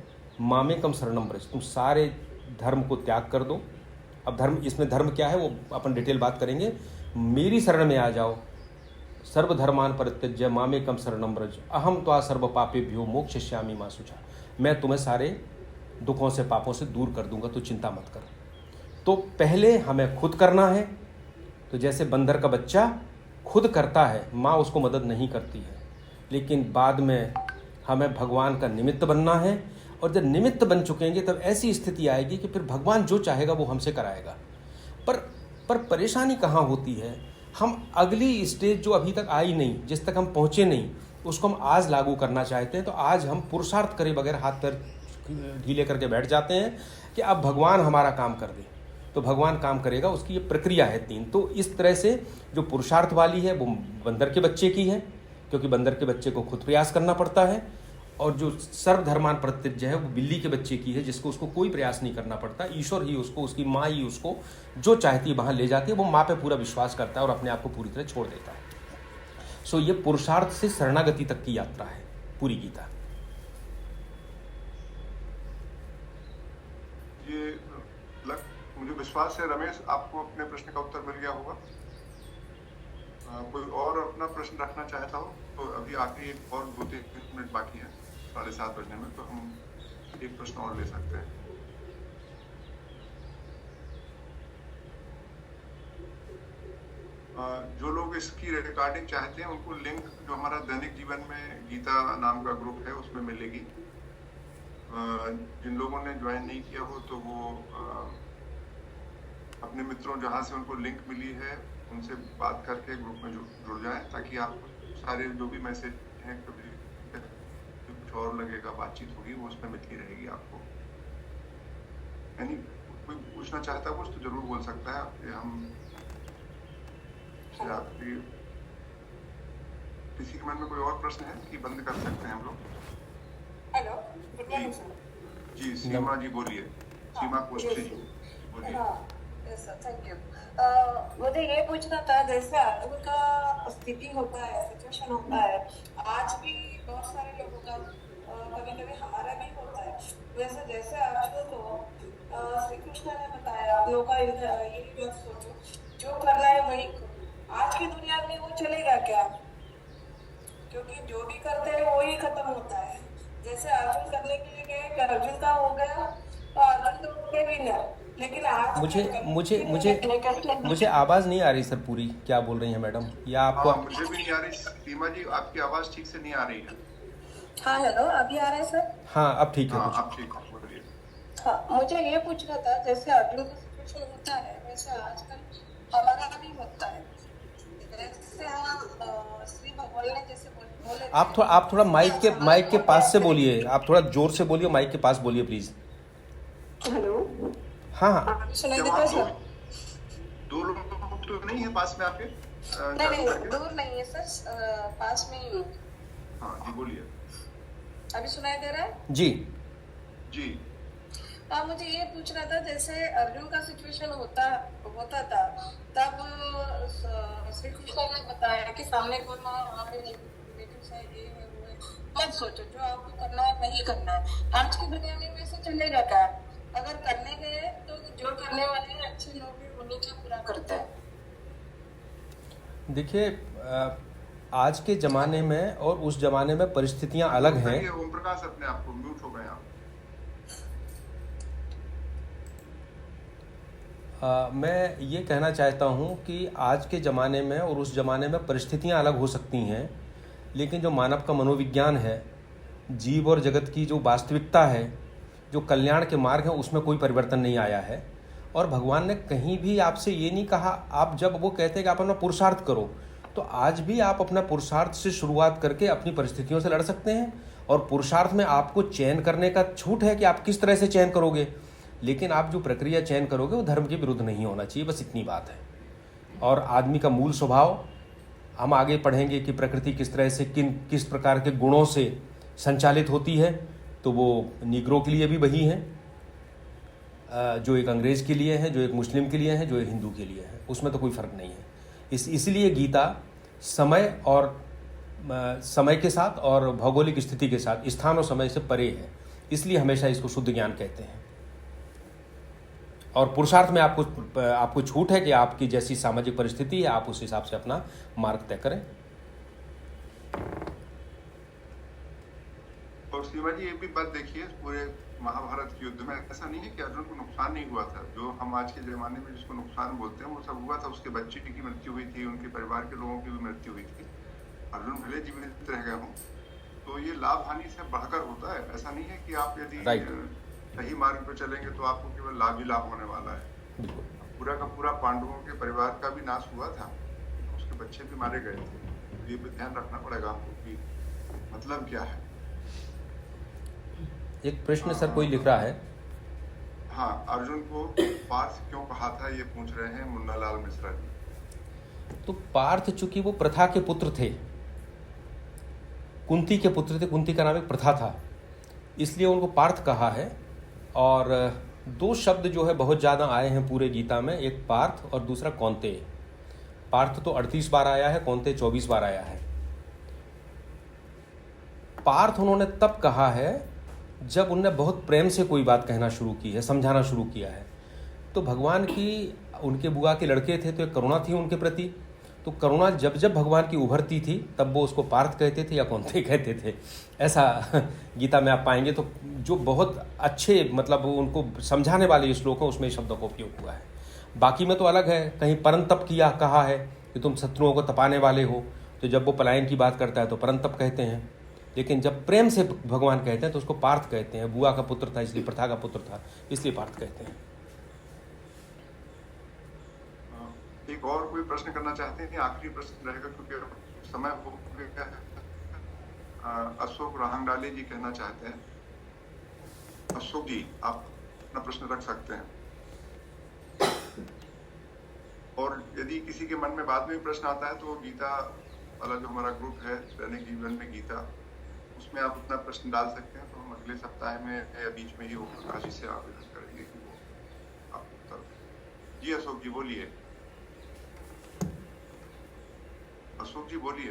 मामेकम शरणम व्रज। तुम सारे धर्म को त्याग कर दो। अब धर्म, इसमें धर्म क्या है वो अपन डिटेल बात करेंगे। मेरी शरण में आ जाओ। सर्वधर्मान परित्यज्य मामेकम शरणम व्रज अहम त्वा सर्व पापेभ्यो मोक्षयिष्यामि मा शुचा। मैं तुम्हें सारे दुखों से पापों से दूर कर दूंगा, तो चिंता मत कर। तो पहले हमें खुद करना है। तो जैसे बंदर का बच्चा खुद करता है, माँ उसको मदद नहीं करती है, लेकिन बाद में हमें भगवान का निमित्त बनना है। और जब निमित्त बन चुकेंगे तब ऐसी स्थिति आएगी कि फिर भगवान जो चाहेगा वो हमसे कराएगा। पर परेशानी कहाँ होती है, हम अगली स्टेज जो अभी तक आई नहीं, जिस तक हम पहुँचे नहीं, उसको हम आज लागू करना चाहते हैं। तो आज हम पुरुषार्थ करे बगैर हाथ पैर ढीले करके बैठ जाते हैं कि अब भगवान हमारा काम कर दे। तो भगवान काम करेगा, उसकी ये प्रक्रिया है 3। तो इस तरह से जो पुरुषार्थ वाली है वो बंदर के बच्चे की है, क्योंकि बंदर के बच्चे को खुद प्रयास करना पड़ता है। और जो सर्वधर्मान परित्यज्य है वो बिल्ली के बच्चे की है, जिसको उसको कोई प्रयास नहीं करना पड़ता। ईश्वर ही उसको, उसकी माँ ही उसको जो चाहती है वहाँ ले जाती है। वो माँ पे पूरा विश्वास करता है और अपने आप को पूरी तरह छोड़ देता है। सो ये पुरुषार्थ से शरणागति तक की यात्रा है पूरी गीता। मुझे विश्वास है रमेश आपको अपने प्रश्न का उत्तर मिल गया होगा। कोई और अपना प्रश्न रखना चाहता हो तो अभी आखिरी एक और 2-3 मिनट बाकी है 7:30 बजने में, तो हम एक प्रश्न और ले सकते हैं। जो लोग इसकी रिकॉर्डिंग चाहते हैं उनको लिंक जो हमारा दैनिक जीवन में गीता नाम का ग्रुप है उसमें मिलेगी। जिन लोगों ने ज्वाइन नहीं किया हो तो वो अपने मित्रों जहाँ से उनको लिंक मिली है उनसे बात करके ग्रुप में जुड़ जाएं, ताकि आप सारे जो भी मैसेज हैं कभी कुछ और लगेगा बातचीत होगी वो उसमें मिलती रहेगी आपको। यानी कोई पूछना चाहता है कुछ तो जरूर बोल सकता है। हम आपकी किसी के मन में कोई और प्रश्न है कि बंद कर सकते हैं हम लोग? Hello, good morning sir. जी सीमा जी बोलिए। सीमा पोस्टी जी बोलिए। Yes sir, thank you. मुझे ये पूछना था, जैसे अर्जुन का स्थिति होता है, सिचुएशन होता है, आज भी बहुत सारे लोगों का कभी कभी हमारा भी होता है। वैसे जैसे अर्जुन को श्री कृष्ण ने बताया, आप लोगों का ये बात सोचो, जो करना है वही करो। आज की दुनिया में वो चलेगा क्या? क्योंकि जो भी करते हैं वो ही खत्म होता है। जैसे अर्जुन करने के लिए गए, अर्जुन का हो गया तो अर्जुन तो हो गए विनर, लेकिन आज मुझे आवाज नहीं आ रही सर पूरी, क्या बोल रही हैं मैडम? या आपको? मुझे भी नहीं आ रही सीमा जी, आपकी आवाज ठीक से नहीं आ रही है। हाँ हेलो, अभी आ रहा है सर? हाँ अब ठीक है। हाँ अब ठीक है, बोलिए। हाँ, मुझे ये पूछना था, जैसे अर्जुन का सिचुएशन होता है वैसे आजकल हमारा भी होता है। जैसे हम श्री भगवान ने जैसे बोले, आप थोड़ा माइक के पास से बोलिए, आप थोड़ा जोर से बोलिए, माइक के पास बोलिए प्लीज। हेलो, हाँ सुनाई देता है सर? दो लोग तो नहीं है पास में आपके? नहीं, दूर नहीं है सर, पास में ही हूँ। हाँ जी बोलिए। अभी सुनाई दे रहा है? जी जी मुझे ये पूछना था, जैसे अर्जुन का सिचुएशन होता था तब श्री कृष्ण ने बताया कि सामने कौन हमारे रिलेटिव्स है, ये है वो है, मत सोचो, जो आपको करना है वही करना है। आज की दुनिया में वैसे चलेगा क्या? अगर करने गए तो जो करने वाले हैं अच्छे लोग भी उन्हीं का पूरा करते हैं। देखिए, आज के ज़माने में और उस ज़माने में परिस्थितियां अलग हैं। ओम प्रकाश अपने आप को म्यूट हो गए आप। मैं ये कहना चाहता हूं कि आज के ज़माने में और उस ज़माने में परिस्थितियां अलग हो सकती हैं, लेकिन जो मानव का मनोविज्ञान है, जीव और जगत की जो वास्तविकता है, जो कल्याण के मार्ग हैं, उसमें कोई परिवर्तन नहीं आया है। और भगवान ने कहीं भी आपसे ये नहीं कहा, आप जब वो कहते हैं कि आप अपना पुरुषार्थ करो, तो आज भी आप अपना पुरुषार्थ से शुरुआत करके अपनी परिस्थितियों से लड़ सकते हैं। और पुरुषार्थ में आपको चयन करने का छूट है कि आप किस तरह से चयन करोगे, लेकिन आप जो प्रक्रिया चयन करोगे वो धर्म के विरुद्ध नहीं होना चाहिए, बस इतनी बात है। और आदमी का मूल स्वभाव, हम आगे पढ़ेंगे कि प्रकृति किस तरह से किस प्रकार के गुणों से संचालित होती है, तो वो निग्रो के लिए भी वही है जो एक अंग्रेज़ के लिए है, जो एक मुस्लिम के लिए है, जो एक हिंदू के लिए है, उसमें तो कोई फ़र्क नहीं है। इसलिए गीता समय के साथ और भौगोलिक स्थिति के साथ, स्थान और समय से परे है, इसलिए हमेशा इसको शुद्ध ज्ञान कहते हैं। और पुरुषार्थ में आपको छूट है कि आपकी जैसी सामाजिक परिस्थिति है, आप उस हिसाब से अपना मार्ग तय करें। और शिवा जी, ये भी बात देखिए, पूरे महाभारत के युद्ध में ऐसा नहीं है कि अर्जुन को नुकसान नहीं हुआ था। जो हम आज के जमाने में जिसको नुकसान बोलते हैं वो सब हुआ था। उसके बच्चे की मृत्यु हुई थी, उनके परिवार के लोगों की भी मृत्यु हुई थी। अर्जुन भले जीवित रह गए हों, तो ये लाभ हानि से बढ़कर होता है। ऐसा नहीं है कि आप यदि सही मार्ग पर चलेंगे तो आपको केवल लाभ ही लाभ होने वाला है। पूरा का पूरा पांडवों के परिवार का भी नाश हुआ था, उसके बच्चे भी मारे गए थे। ये भी ध्यान रखना पड़ेगा आपको कि मतलब क्या है। एक प्रश्न सर कोई लिख रहा है। हाँ, अर्जुन को पार्थ क्यों कहा था, ये पूछ रहे हैं मुन्ना लाल मिश्रा जी। तो पार्थ चूंकि वो प्रथा के पुत्र थे, कुंती के पुत्र थे, कुंती का नाम एक प्रथा था, इसलिए उनको पार्थ कहा है। और दो शब्द जो है बहुत ज़्यादा आए हैं पूरे गीता में, एक पार्थ और दूसरा कौन्तेय। पार्थ तो 38 बार आया है, कौन्तेय 24 बार आया है। पार्थ उन्होंने तब कहा है जब उनने बहुत प्रेम से कोई बात कहना शुरू की है, समझाना शुरू किया है। तो भगवान की, उनके बुआ के लड़के थे तो एक करुणा थी उनके प्रति, तो करुणा जब जब भगवान की उभरती थी तब वो उसको पार्थ कहते थे या कौनते कहते थे, ऐसा गीता में आप पाएंगे। तो जो बहुत अच्छे मतलब उनको समझाने वाले श्लोक हैं उसमें इस शब्दों का उपयोग हुआ है। बाकी में तो अलग है, कहीं परंतप किया कहा है कि तुम शत्रुओं को तपाने वाले हो, तो जब वो पलायन की बात करता है तो परंतप कहते हैं, लेकिन जब प्रेम से भगवान कहते हैं तो उसको पार्थ कहते हैं। बुआ का पुत्र था इसलिए, प्रथा का पुत्र था इसलिए पार्थ कहते हैं। एक और कोई प्रश्न करना चाहते हैं? आखिरी प्रश्न रहेगा क्योंकि समय हो गया है। अशोक राहंगडाले जी कहना चाहते हैं। अशोक जी, आप अपना प्रश्न रख सकते हैं। और यदि किसी के मन में बाद में प्रश्न आता है तो गीता वाला जो हमारा ग्रुप है दैनिक जीवन में गीता, उसमें आप अपना प्रश्न डाल सकते हैं। तो हम अगले सप्ताह में या बीच में ही वो प्रकाश जी से आवेदन करेंगे कि वो आप उत्तर। जी अशोक जी बोलिए। अशोक जी बोलिए।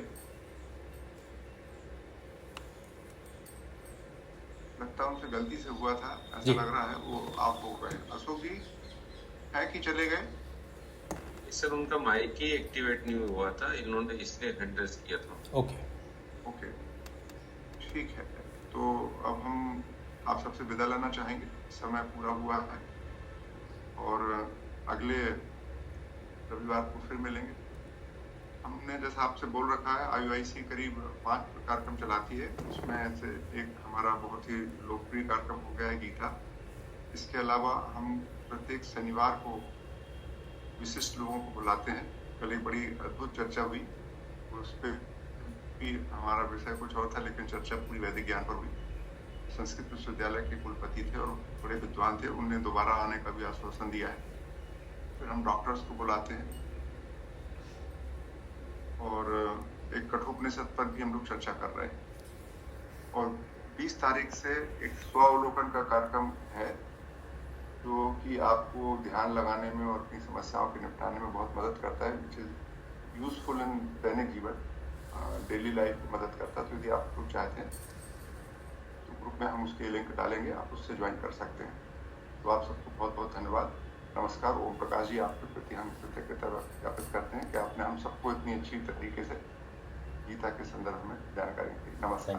लगता है उनसे गलती से हुआ था, ऐसा लग रहा है, वो आप हो गए। अशोक जी है कि चले गए? सर उनका माइक ही एक्टिवेट नहीं हुआ था, इन्होंने इसलिए हैंड रेज किया था। ओके ठीक है। तो अब हम आप सबसे विदा लेना चाहेंगे, समय पूरा हुआ है और अगले रविवार को फिर मिलेंगे। हमने जैसा आपसे बोल रखा है, IUIC करीब 5 कार्यक्रम चलाती है, उसमें से एक हमारा बहुत ही लोकप्रिय कार्यक्रम हो गया है गीता। इसके अलावा हम प्रत्येक शनिवार को विशिष्ट लोगों को बुलाते हैं। कल एक बड़ी अद्भुत चर्चा हुई, उस पर भी हमारा विषय कुछ और था लेकिन चर्चा पूरी वैदिक ज्ञान पर हुई। संस्कृत विश्वविद्यालय के कुलपति थे और बड़े विद्वान थे, उनने दोबारा आने का भी आश्वासन दिया है। फिर हम डॉक्टर्स को बुलाते हैं और एक कठोपनिषद पर भी हम लोग चर्चा कर रहे हैं। और 20 तारीख से एक स्वावलोकन का कार्यक्रम है जो कि आपको ध्यान लगाने में और अपनी समस्याओं के निपटाने में बहुत मदद करता है, विच इज यूजफुल इन दैनिक जीवन, डेली लाइफ में मदद करता है। तो यदि आप लोग चाहते हैं तो ग्रुप में हम उसके लिंक डालेंगे, आप उससे ज्वाइन कर सकते हैं। तो आप सबको बहुत बहुत धन्यवाद, नमस्कार। ओम प्रकाश जी, आपके प्रति हम कृतज्ञता ज्ञापित करते हैं कि आपने हम सबको इतनी अच्छी तरीके से गीता के संदर्भ में जानकारी दी। नमस्कार।